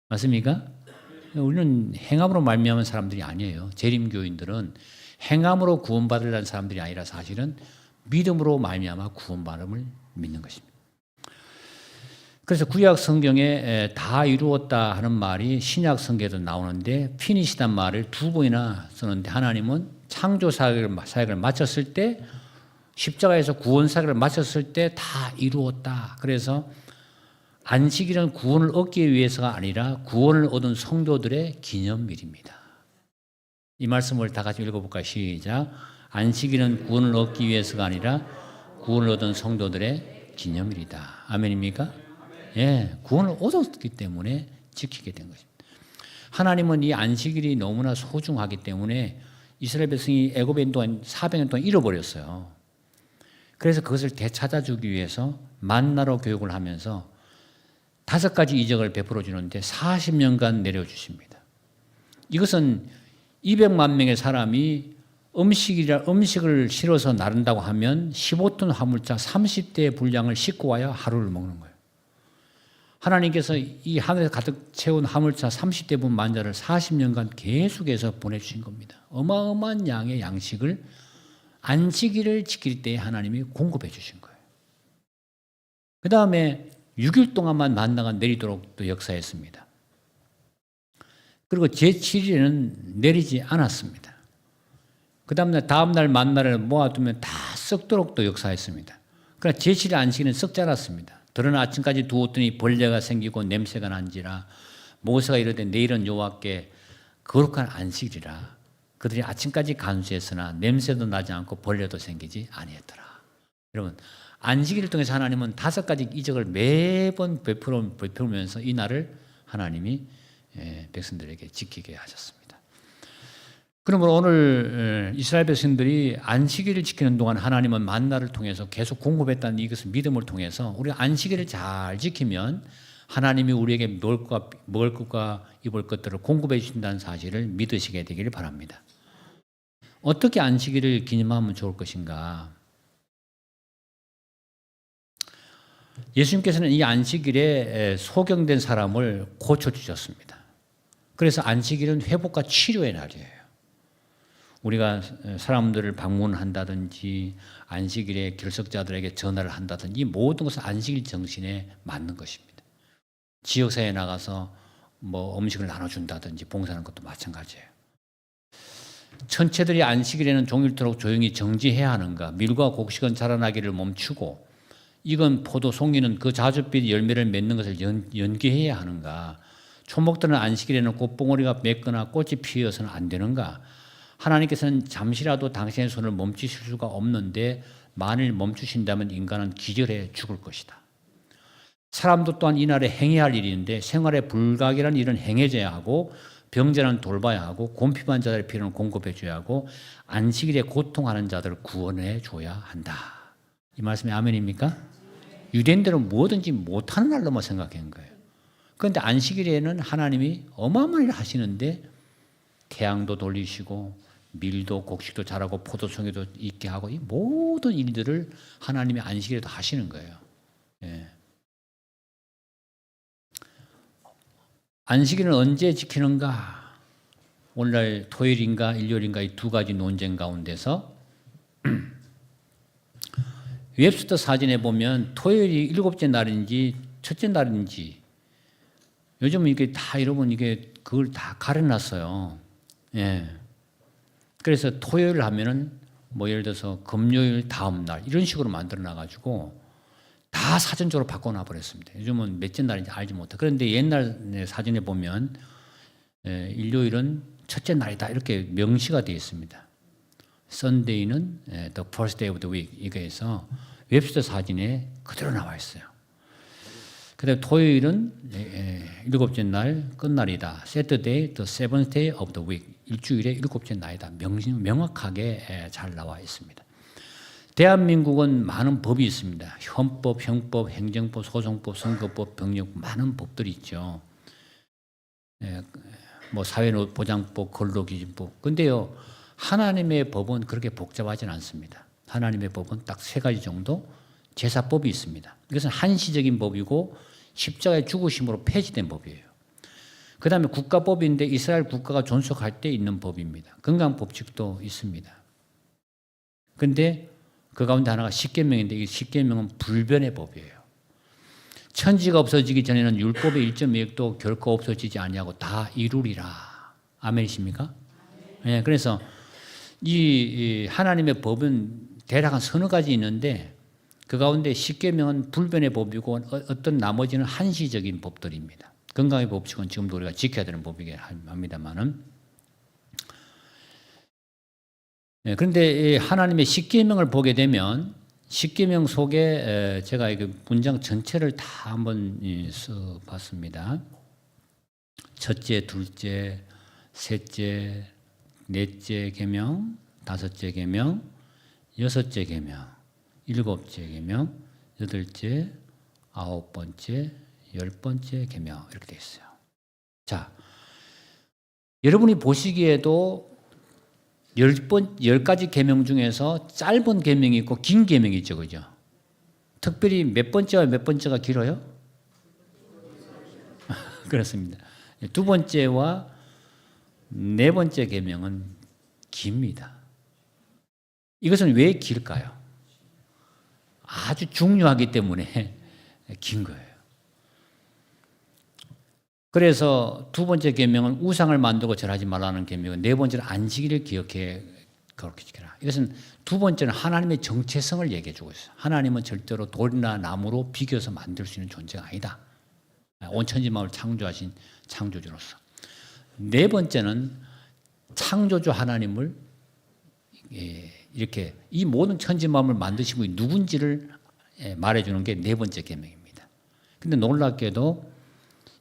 맞습니까? 우리는 행함으로 말미암은 사람들이 아니에요. 재림교인들은 행함으로 구원받으려는 사람들이 아니라 사실은 믿음으로 말미암아 구원받음을 믿는 것입니다. 그래서 구약 성경에 다 이루었다 하는 말이 신약 성경에도 나오는데 피니시단 말을 두 번이나 쓰는데 하나님은 창조 사역을 마쳤을 때 십자가에서 구원 사역을 마쳤을 때 다 이루었다. 그래서 안식일은 구원을 얻기 위해서가 아니라 구원을 얻은 성도들의 기념일입니다. 이 말씀을 다 같이 읽어볼까요? 시작. 안식일은 구원을 얻기 위해서가 아니라 구원을 얻은 성도들의 기념일이다. 아멘입니까? 예, 구원을 얻었기 때문에 지키게 된 것입니다. 하나님은 이 안식일이 너무나 소중하기 때문에 이스라엘 백성이 애굽에 있는 동안 400년 동안 잃어버렸어요. 그래서 그것을 되찾아주기 위해서 만나로 교육을 하면서 5가지 이적을 베풀어 주는데 40년간 내려주십니다. 이것은 200만 명의 사람이 음식을 실어서 나른다고 하면 15톤 화물차 30대의 분량을 싣고 와야 하루를 먹는 거예요. 하나님께서 이 하늘에 가득 채운 화물차 30대 분 만자를 40년간 계속해서 보내주신 겁니다. 어마어마한 양의 양식을 안식일을 지킬 때 하나님이 공급해 주신 거예요. 그 다음에 6일 동안만 만나가 내리도록 또 역사했습니다. 그리고 제7일에는 내리지 않았습니다. 그 다음날 만날을 모아두면 다 썩도록 또 역사했습니다. 그러나 제7일 안식일은 썩지 않았습니다. 들은 아침까지 두었더니 벌레가 생기고 냄새가 난지라 모세가 이르되 내일은 여호와께 거룩한 안식일이라 그들이 아침까지 간수했으나 냄새도 나지 않고 벌레도 생기지 아니했더라. 여러분, 안식일을 통해서 하나님은 5가지 이적을 매번 베풀면서 이 날을 하나님이 백성들에게 지키게 하셨습니다. 그러므로 오늘 이스라엘 백성들이 안식일을 지키는 동안 하나님은 만나를 통해서 계속 공급했다는 이것을 믿음을 통해서 우리가 안식일을 잘 지키면 하나님이 우리에게 먹을 것과 입을 것들을 공급해 주신다는 사실을 믿으시게 되기를 바랍니다. 어떻게 안식일을 기념하면 좋을 것인가? 예수님께서는 이 안식일에 소경된 사람을 고쳐주셨습니다. 그래서 안식일은 회복과 치료의 날이에요. 우리가 사람들을 방문한다든지 안식일에 결석자들에게 전화를 한다든지 이 모든 것은 안식일 정신에 맞는 것입니다. 지역사회에 나가서 뭐 음식을 나눠준다든지 봉사하는 것도 마찬가지예요. 천체들이 안식일에는 종일토록 조용히 정지해야 하는가? 밀과 곡식은 자라나기를 멈추고 익은 포도, 송이는 그 자줏빛 열매를 맺는 것을 연기해야 하는가? 초목들은 안식일에는 꽃봉오리가 맺거나 꽃이 피어서는 안 되는가? 하나님께서는 잠시라도 당신의 손을 멈추실 수가 없는데 만일 멈추신다면 인간은 기절해 죽을 것이다. 사람도 또한 이날에 행해야 할 일이 있는데 생활에 불가결한 일은 행해져야 하고 병자는 돌봐야 하고 곰피반 자들의 필요는 공급해 줘야 하고 안식일에 고통하는 자들을 구원해 줘야 한다. 이 말씀이 아멘입니까? 유대인들은 뭐든지 못하는 날로만 생각한 거예요. 그런데 안식일에는 하나님이 어마어마한 일을 하시는데 태양도 돌리시고 밀도 곡식도 자라고 포도송이도 있게 하고 이 모든 일들을 하나님이 안식일에도 하시는 거예요. 예. 안식일은 언제 지키는가? 오늘날 토요일인가 일요일인가 이 2가지 논쟁 가운데서 웹스터 사진에 보면 토요일이 7째 날인지 첫째 날인지 요즘은 이게 다 여러분 이게 그걸 다 가려놨어요. 예. 그래서 토요일 하면은 뭐 예를 들어서 금요일 다음 날 이런 식으로 만들어 놔가지고 다 사전적으로 바꿔놔 버렸습니다. 요즘은 몇째 날인지 알지 못해. 그런데 옛날 사진에 보면 일요일은 첫째 날이다 이렇게 명시가 되어 있습니다. Sunday는 the first day of the week 이게 해서 웹스터 사진에 그대로 나와 있어요. 그다음에 토요일은 7째 날 끝날이다. Saturday, the seventh day of the week. 일주일의 7째 날이다. 명확하게 잘 나와 있습니다. 대한민국은 많은 법이 있습니다. 헌법, 형법, 행정법, 소송법, 선거법, 병력법 많은 법들이 있죠. 뭐 사회보장법, 근로기준법. 근데요 하나님의 법은 그렇게 복잡하진 않습니다. 하나님의 법은 딱 3가지 정도 제사법이 있습니다. 이것은 한시적인 법이고 십자가의 죽으심으로 폐지된 법이에요. 그 다음에 국가법인데 이스라엘 국가가 존속할 때 있는 법입니다. 건강법칙도 있습니다. 그런데 그 가운데 하나가 십계명인데 이 십계명은 불변의 법이에요. 천지가 없어지기 전에는 율법의 일점이익도 결코 없어지지 아니하고 다 이루리라. 아멘이십니까? 네, 그래서 이 하나님의 법은 대략 한 3가지 있는데 그 가운데 십계명은 불변의 법이고 어떤 나머지는 한시적인 법들입니다. 건강의 법칙은 지금도 우리가 지켜야 되는 법이긴 합니다만은. 네, 그런데 하나님의 십계명을 보게 되면 십계명 속에 제가 이 문장 전체를 다 한번 써봤습니다. 첫째, 둘째, 셋째, 넷째 계명, 5째 계명, 6째 계명, 7째 계명, 8째, 9번째, 10번째 계명 이렇게 되어 있어요. 자, 여러분이 보시기에도 10가지 계명 중에서 짧은 계명이 있고 긴 계명이 있죠. 그죠? 특별히 몇 번째와 몇 번째가 길어요? 그렇습니다. 2번째와 4번째 계명은 깁니다. 이것은 왜 길까요? 아주 중요하기 때문에 긴 거예요. 그래서 2번째 계명은 우상을 만들고 절하지 말라는 계명은 4번째는 안식일을 기억해 거룩히 지켜라. 이것은 두 번째는 하나님의 정체성을 얘기해 주고 있어요. 하나님은 절대로 돌이나 나무로 비교해서 만들 수 있는 존재가 아니다. 온 천지 만물을 창조하신 창조주로서. 네 번째는 창조주 하나님을 이렇게 이 모든 천지 만물을 만드신 분이 누군지를 말해주는 게 네 번째 계명입니다. 근데 놀랍게도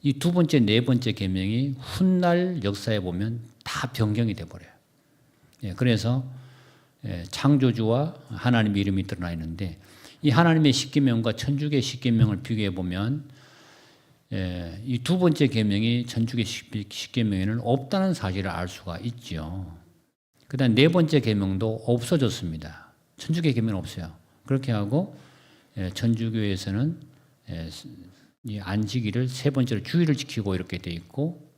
이 두 번째, 네 번째 계명이 훗날 역사에 보면 다 변경이 돼버려요. 그래서 창조주와 하나님의 이름이 드러나 있는데 이 하나님의 십계명과 천주교의 십계명을 비교해 보면 이 두 번째 계명이 천주교 십계명에는 없다는 사실을 알 수가 있죠. 그다음 네 번째 계명도 없어졌습니다. 천주교 계명은 없어요. 그렇게 하고 천주교에서는 이 안식일을 세 번째로 주일을 지키고 이렇게 돼 있고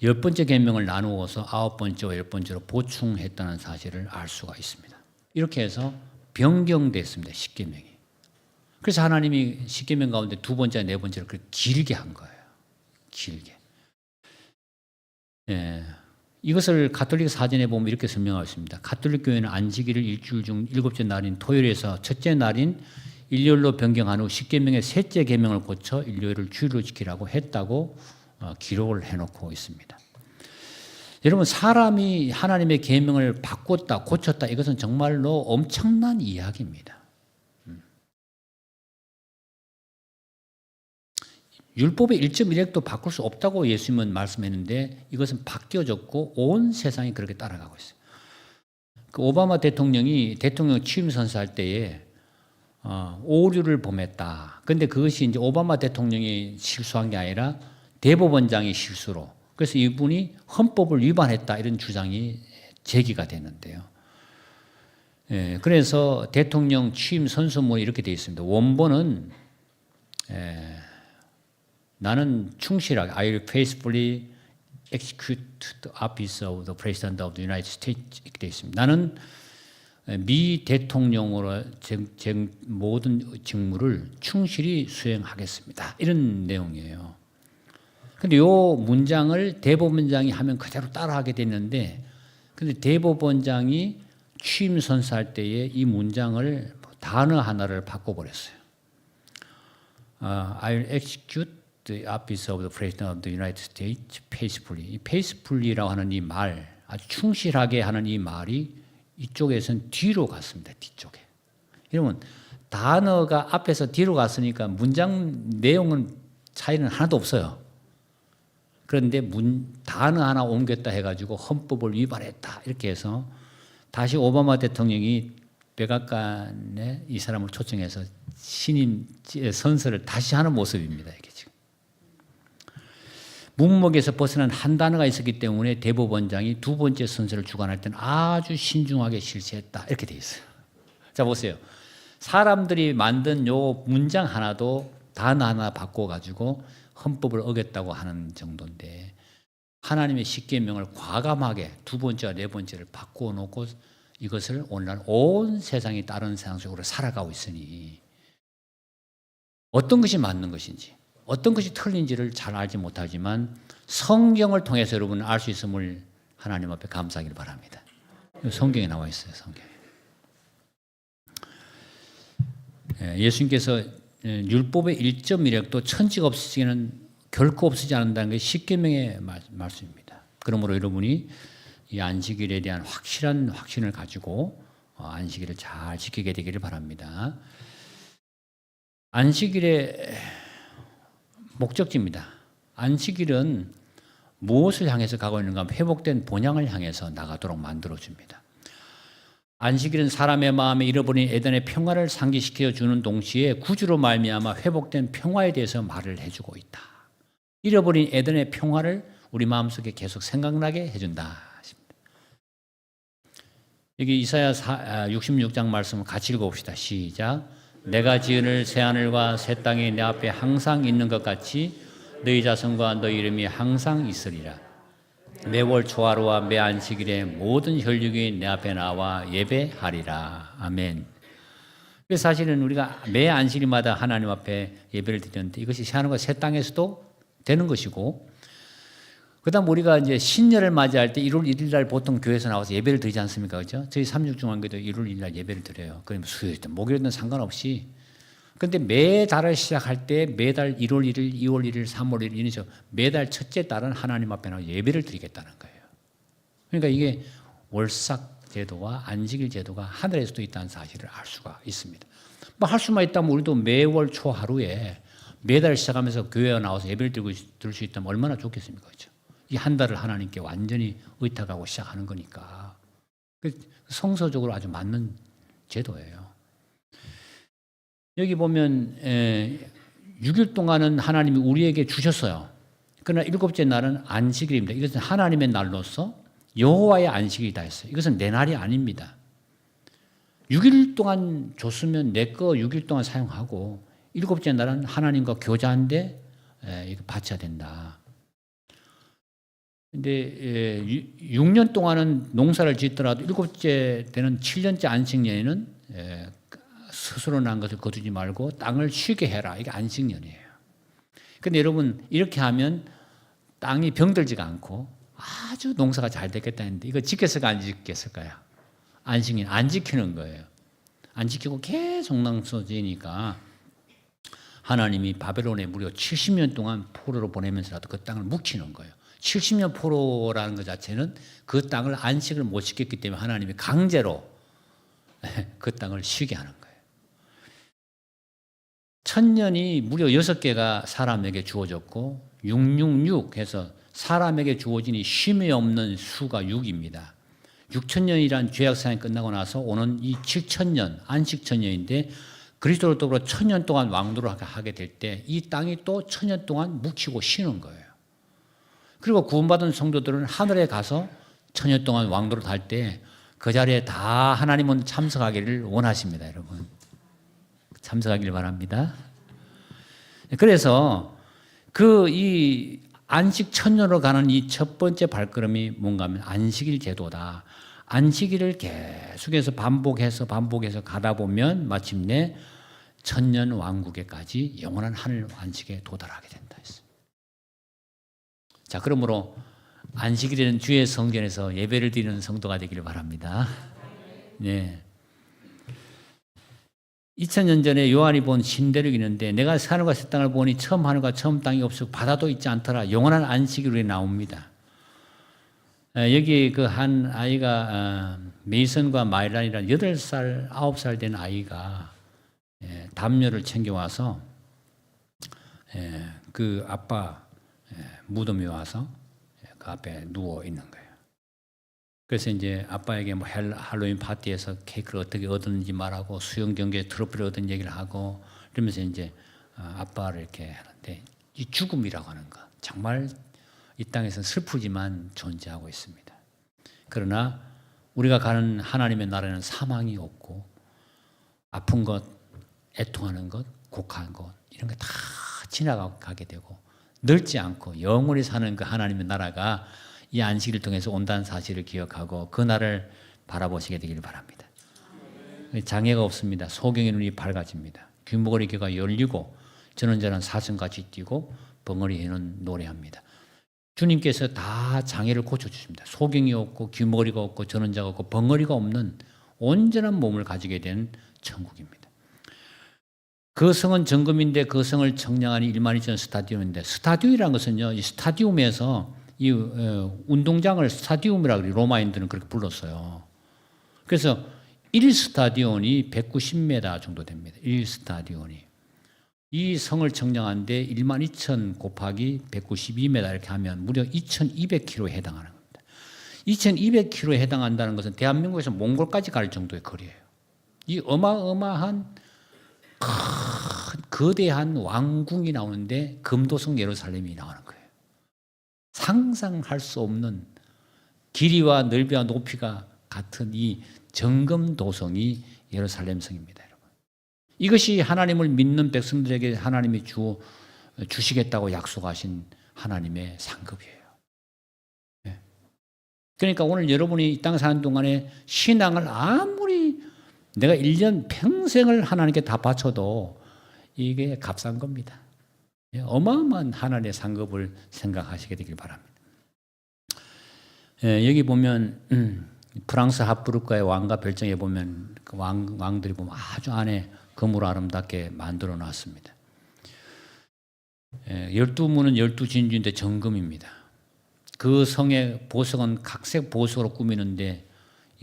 열 번째 계명을 나누어서 아홉 번째와 열 번째로 보충했다는 사실을 알 수가 있습니다. 이렇게 해서 변경됐습니다. 십계명이. 그래서 하나님이 십계명 가운데 두 번째와 네 번째를 그렇게 길게 한 거예요. 길게. 이것을 가톨릭 사전에 보면 이렇게 설명하고 있습니다. 가톨릭 교회는 안식일을 일주일 중 일곱째 날인 토요일에서 첫째 날인 일요일로 변경한 후 십계명의 셋째 계명을 고쳐 일요일을 주일로 지키라고 했다고 기록을 해놓고 있습니다. 여러분 사람이 하나님의 계명을 바꿨다 고쳤다 이것은 정말로 엄청난 이야기입니다. 율법의 1.1획도 바꿀 수 없다고 예수님은 말씀했는데 이것은 바뀌어졌고 온 세상이 그렇게 따라가고 있어요. 그 오바마 대통령이 대통령 취임 선서할 때에 오류를 범했다. 그런데 그것이 이제 오바마 대통령이 실수한 게 아니라 대법원장이 실수로. 그래서 이분이 헌법을 위반했다 이런 주장이 제기가 됐는데요. 그래서 대통령 취임 선서문에 이렇게 되어 있습니다. 원본은 나는 충실하게 I will faithfully execute the office of the President of the United States 이렇게 되어 있습니다. 나는 미 대통령으로 모든 직무를 충실히 수행하겠습니다. 이런 내용이에요. 근데 이 문장을 대법원장이 하면 그대로 따라하게 됐는데 근데 대법원장이 취임 선서할 때에 이 문장을 단어 하나를 바꿔버렸어요. I will execute the office of the President of the United States faithfully. 이 faithfully라고 하는 이 말, 아주 충실하게 하는 이 말이 이쪽에서는 뒤로 갔습니다. 뒤쪽에. 여러분 단어가 앞에서 뒤로 갔으니까 문장 내용은 차이는 하나도 없어요. 그런데 단어 하나 옮겼다 해가지고 헌법을 위반했다 이렇게 해서 다시 오바마 대통령이 백악관에 이 사람을 초청해서 신임 선서를 다시 하는 모습입니다. 이게 지금 문목에서 벗어난 한 단어가 있었기 때문에 대법원장이 두 번째 선서를 주관할 때는 아주 신중하게 실시했다 이렇게 돼 있어요. 자 보세요. 사람들이 만든 요 문장 하나도 단어 하나 바꿔가지고 헌법을 어겼다고 하는 정도인데 하나님의 십계명을 과감하게 두 번째와 네 번째를 바꿔놓고 이것을 오늘날 온 세상이 다른 세상 속으로 살아가고 있으니 어떤 것이 맞는 것인지 어떤 것이 틀린지를 잘 알지 못하지만 성경을 통해서 여러분은 알 수 있음을 하나님 앞에 감사하기를 바랍니다. 성경에 나와 있어요. 성경에. 예수님께서 율법의 1.1획도 천지가 없어지기는 결코 없어지지 않는다는 게 십계명의 말씀입니다. 그러므로 여러분이 이 안식일에 대한 확실한 확신을 가지고 안식일을 잘 지키게 되기를 바랍니다. 안식일의 목적지입니다. 안식일은 무엇을 향해서 가고 있는가 하면 회복된 본향을 향해서 나가도록 만들어줍니다. 안식일은 사람의 마음에 잃어버린 에덴의 평화를 상기시켜 주는 동시에 구주로 말미암아 회복된 평화에 대해서 말을 해주고 있다. 잃어버린 에덴의 평화를 우리 마음속에 계속 생각나게 해준다. 여기 이사야 66장 말씀을 같이 읽어봅시다. 시작. 내가 지을 새하늘과 새 땅이 내 앞에 항상 있는 것 같이 너희 자손과 너희 이름이 항상 있으리라. 매월 초하루와 매 안식일에 모든 혈육이 내 앞에 나와 예배하리라. 아멘. 그래서 사실은 우리가 매 안식일마다 하나님 앞에 예배를 드리는데 이것이 새하늘과 새 땅에서도 되는 것이고 그다음 우리가 이제 신년을 맞이할 때 1월 1일 날 보통 교회에서 나와서 예배를 드리지 않습니까? 그죠? 저희 삼육중앙교도 1월 1일 날 예배를 드려요. 그럼 수요일이든 목요일이든 상관없이. 근데 매달을 시작할 때 매달 1월 1일, 2월 1일, 3월 1일 이런 식으로 매달 첫째 달은 하나님 앞에 나와 예배를 드리겠다는 거예요. 그러니까 이게 월삭 제도와 안식일 제도가 하늘에서도 있다는 사실을 알 수가 있습니다. 뭐 할 수만 있다면 우리도 매월 초 하루에 매달 시작하면서 교회에 나와서 예배를 드릴 수 있다면 얼마나 좋겠습니까? 그렇죠? 이 한 달을 하나님께 완전히 의탁하고 시작하는 거니까. 성서적으로 아주 맞는 제도예요. 여기 보면 6일 동안은 하나님이 우리에게 주셨어요. 그러나 일곱째 날은 안식일입니다. 이것은 하나님의 날로서 여호와의 안식이다 했어요. 이것은 내 날이 아닙니다. 6일 동안 줬으면 내 거 6일 동안 사용하고 일곱째 날은 하나님과 교제하는데 이거 바쳐야 된다. 근데 6년 동안은 농사를 짓더라도 일곱째 되는 7년째 안식년에는 스스로 난 것을 거두지 말고 땅을 쉬게 해라. 이게 안식년이에요. 근데 여러분 이렇게 하면 땅이 병들지가 않고 아주 농사가 잘 됐겠다 했는데 이거 지켰을까 안 지켰을까요? 안식년 안 지키는 거예요. 안 지키고 계속 낭소지니까 하나님이 바벨론에 무려 70년 동안 포로로 보내면서라도 그 땅을 묵히는 거예요. 70년 포로라는 것 자체는 그 땅을 안식을 못 지켰기 때문에 하나님이 강제로 그 땅을 쉬게 하는 거예요. 천년이 무려 6개가 사람에게 주어졌고 666 해서 사람에게 주어진 쉼이 없는 수가 6입니다. 6천년이란 죄악사건이 끝나고 나서 오는 이 7천년 안식천년인데 그리스도로 더불어 1000년 동안 왕도를 하게 될 때 이 땅이 또 1000년 동안 묵히고 쉬는 거예요. 그리고 구원받은 성도들은 하늘에 가서 1000년 동안 왕도를 할 때 그 자리에 다 하나님은 참석하기를 원하십니다, 여러분. 참석하기를 바랍니다. 그래서 이 안식 천년으로 가는 이 첫 번째 발걸음이 뭔가 하면 안식일 제도다. 안식일을 계속해서 반복해서 가다 보면 마침내 천년 왕국에까지 영원한 하늘 안식에 도달하게 된다 했습니다. 자, 그러므로 안식일에는 주의 성전에서 예배를 드리는 성도가 되기를 바랍니다. 네. 2000년 전에 요한이 본 신대륙이 있는데 내가 하늘과 새 땅을 보니 처음 하늘과 처음 땅이 없고 바다도 있지 않더라. 영원한 안식일에 나옵니다. 여기 그 한 아이가 메이슨과 마일란이라는 8살, 9살 된 아이가 담요를 챙겨와서 그 아빠 무덤에 와서 그 앞에 누워 있는 거예요. 그래서 이제 아빠에게 뭐 할로윈 파티에서 케이크를 어떻게 얻었는지 말하고 수영 경기에 트로피를 얻은 얘기를 하고 그러면서 이제 아빠를 이렇게 하는데 이 죽음이라고 하는 거 정말 이 땅에서는 슬프지만 존재하고 있습니다. 그러나 우리가 가는 하나님의 나라에는 사망이 없고 아픈 것, 애통하는 것, 곡한 것 이런 게 다 지나가게 되고 늙지 않고 영원히 사는 그 하나님의 나라가 이 안식일을 통해서 온다는 사실을 기억하고 그 날을 바라보시게 되기를 바랍니다. 장애가 없습니다. 소경의 눈이 밝아집니다. 귀머거리 귀가 열리고 전원자는 사슴같이 뛰고 벙어리에는 노래합니다. 주님께서 다 장애를 고쳐주십니다. 소경이 없고 귀머거리가 없고 전원자가 없고 벙어리가 없는 온전한 몸을 가지게 된 천국입니다. 그 성은 정금인데 그 성을 청량하니 12,000 스타디움인데 스타디움이라는 것은요, 이 스타디움에서 이 운동장을 스타디움이라고 로마인들은 그렇게 불렀어요. 그래서 1스타디온이 190m 정도 됩니다. 1스타디온이. 이 성을 청량한데 12,000 곱하기 192m 이렇게 하면 무려 2,200km에 해당하는 겁니다. 2,200km에 해당한다는 것은 대한민국에서 몽골까지 갈 정도의 거리예요. 이 어마어마한 거대한 왕궁이 나오는데 금도성 예루살렘이 나오는 거예요. 상상할 수 없는 길이와 넓이와 높이가 같은 이 정금도성이 예루살렘 성입니다, 여러분. 이것이 하나님을 믿는 백성들에게 하나님이 주시겠다고 약속하신 하나님의 상급이에요. 네. 그러니까 오늘 여러분이 이 땅 사는 동안에 신앙을 아무리 내가 1년 평생을 하나님께 다 바쳐도 이게 값싼 겁니다. 어마어마한 하나님의 상급을 생각하시게 되길 바랍니다. 여기 보면 프랑스 합부르크의 왕가 별정에 보면 그 왕들이 보면 아주 안에 금으로 아름답게 만들어 놨습니다. 12문은 12진주인데 정금입니다. 그 성의 보석은 각색 보석으로 꾸미는데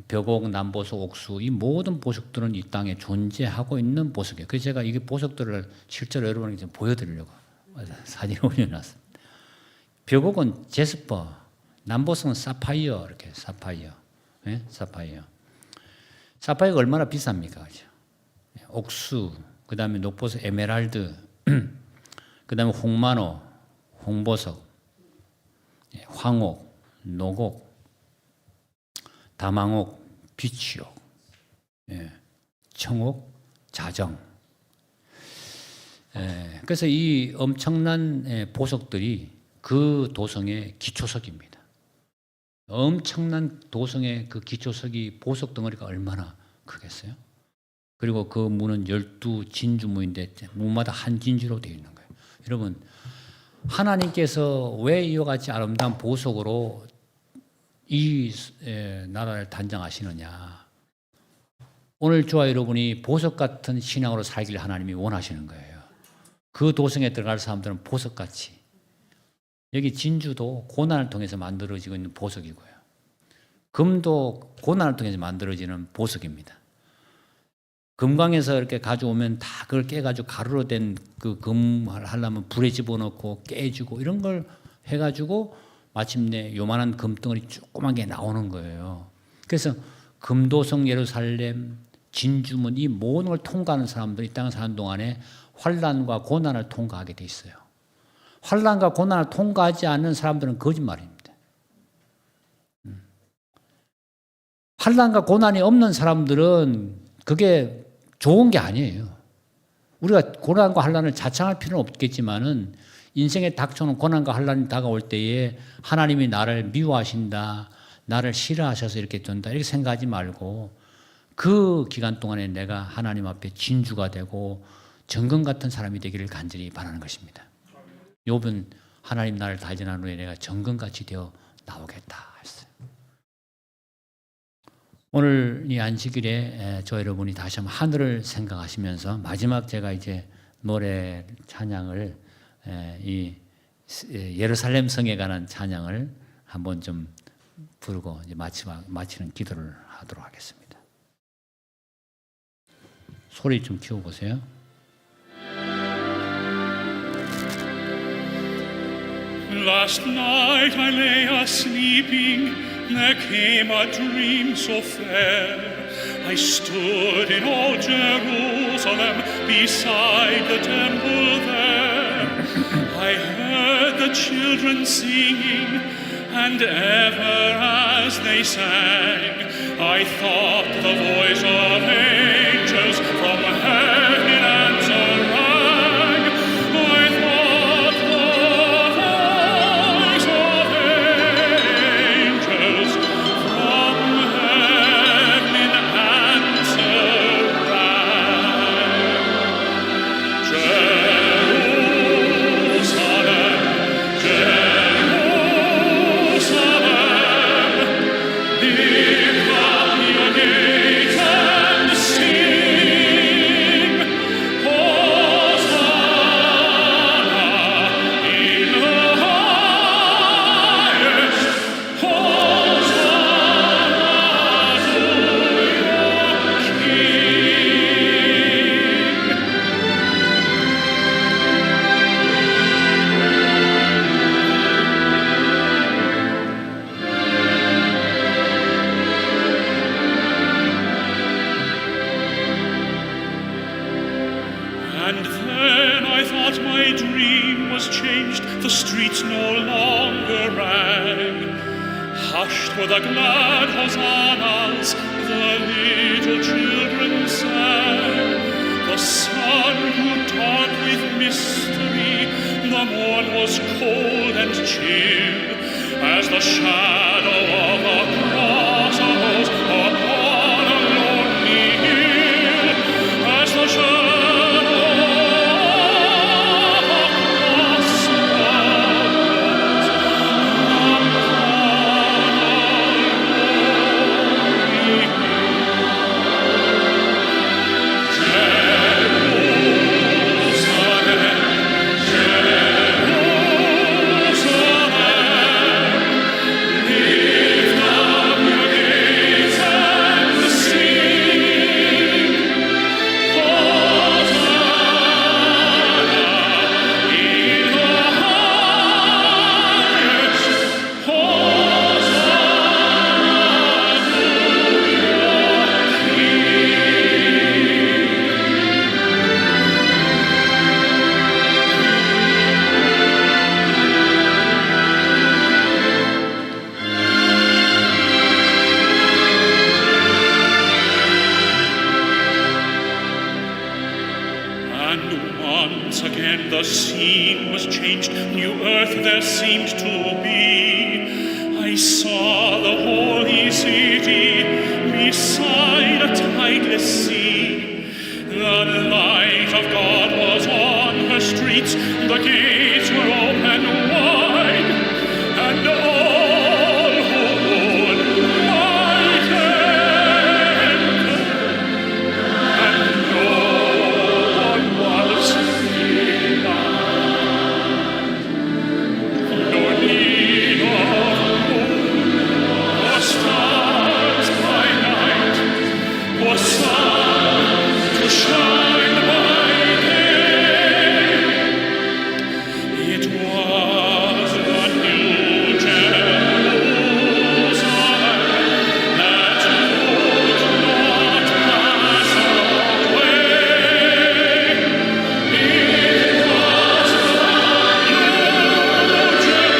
벽옥, 남보석, 옥수 이 모든 보석들은 이 땅에 존재하고 있는 보석이에요. 그래서 제가 이 보석들을 실제로 여러분에게 좀 보여드리려고 사진을 올려놨습니다. 벽옥은 제스퍼, 남보석은 사파이어, 이렇게 사파이어, 네? 사파이어. 사파이어가 얼마나 비쌉니까, 그죠? 옥수, 그 다음에 녹보석, 에메랄드, 그 다음에 홍만호, 홍보석, 황옥, 녹옥, 다망옥, 비치옥, 청옥, 자정. 그래서 이 엄청난 보석들이 그 도성의 기초석입니다. 엄청난 도성의 그 기초석이 보석 덩어리가 얼마나 크겠어요? 그리고 그 문은 12진주문인데 문마다 한 진주로 되어 있는 거예요. 여러분, 하나님께서 왜 이와 같이 아름다운 보석으로 이 나라를 단장하시느냐. 오늘 저와 여러분이 보석 같은 신앙으로 살기를 하나님이 원하시는 거예요. 그 도성에 들어갈 사람들은 보석같이. 여기 진주도 고난을 통해서 만들어지고 있는 보석이고요. 금도 고난을 통해서 만들어지는 보석입니다. 금광에서 이렇게 가져오면 다 그걸 깨가지고 가루로 된 그 금을 하려면 불에 집어넣고 깨주고 이런 걸 해가지고 마침내 요만한 금덩어리 조그만 게 나오는 거예요. 그래서 금도성 예루살렘, 진주문 이 모든 걸 통과하는 사람들이 이 땅을 사는 동안에 환난과 고난을 통과하게 돼 있어요. 환난과 고난을 통과하지 않는 사람들은 거짓말입니다. 환난과 고난이 없는 사람들은 그게 좋은 게 아니에요. 우리가 고난과 환난을 자청할 필요는 없겠지만은 인생에 닥쳐오는 고난과 환난이 다가올 때에 하나님이 나를 미워하신다, 나를 싫어하셔서 이렇게 된다 이렇게 생각하지 말고 그 기간 동안에 내가 하나님 앞에 진주가 되고 정금 같은 사람이 되기를 간절히 바라는 것입니다. 욥은 하나님 나를 단련한 후에 내가 정금같이 되어 나오겠다 했어요. 오늘 이 안식일에 저 여러분이 다시 한번 하늘을 생각하시면서 마지막 제가 이제 노래 찬양을 이 예루살렘 성에 관한 찬양을 한번 좀 부르고 이제 마치는 기도를 하도록 하겠습니다. 소리 좀 키워보세요. Last night I lay a-sleeping, there came a dream so fair. I stood in old Jerusalem, beside the temple there. I heard the children singing, and ever as they sang, I thought the voice of angels from heaven answering. And then I thought my dream was changed, the streets no longer rang. Hushed were the glad hosannas, the little children sang. The sun grew dark with mystery, the morn was cold and chill, as the shadow of a cross arose upon a lonely hill, as the shadow of a cross arose upon a and the scene was changed. New earth there seemed to be. I saw the holy city beside a tideless sea. The light of God was on her streets. The gates were open wide, and all who would might enter. And no one was denied, nor need of moon or stars by night, or sun to shine by day. It was the new Jerusalem that would not pass away. It was the new Jerusalem that would not pass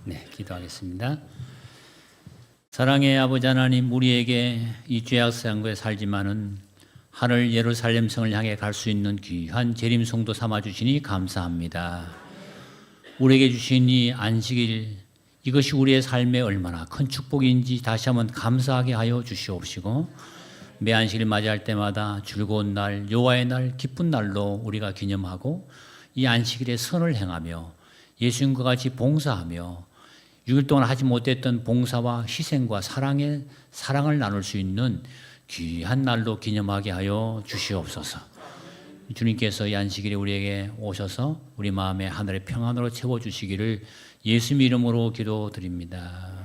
네, 기도하겠습니다. 사랑의 아버지 하나님, 우리에게 이 죄악상고에 살지만은 하늘 예루살렘 성을 향해 갈 수 있는 귀한 재림 성도 삼아 주시니 감사합니다. 우리에게 주신 이 안식일, 이것이 우리의 삶에 얼마나 큰 축복인지 다시 한번 감사하게 하여 주시옵시고, 매 안식일 맞이할 때마다 즐거운 날, 여호와의 날, 기쁜 날로 우리가 기념하고 이 안식일에 선을 행하며 예수님과 같이 봉사하며 6일 동안 하지 못했던 봉사와 희생과 사랑을 나눌 수 있는 귀한 날로 기념하게 하여 주시옵소서. 주님께서 이 안식일에 우리에게 오셔서 우리 마음에 하늘의 평안으로 채워주시기를 예수님 이름으로 기도드립니다.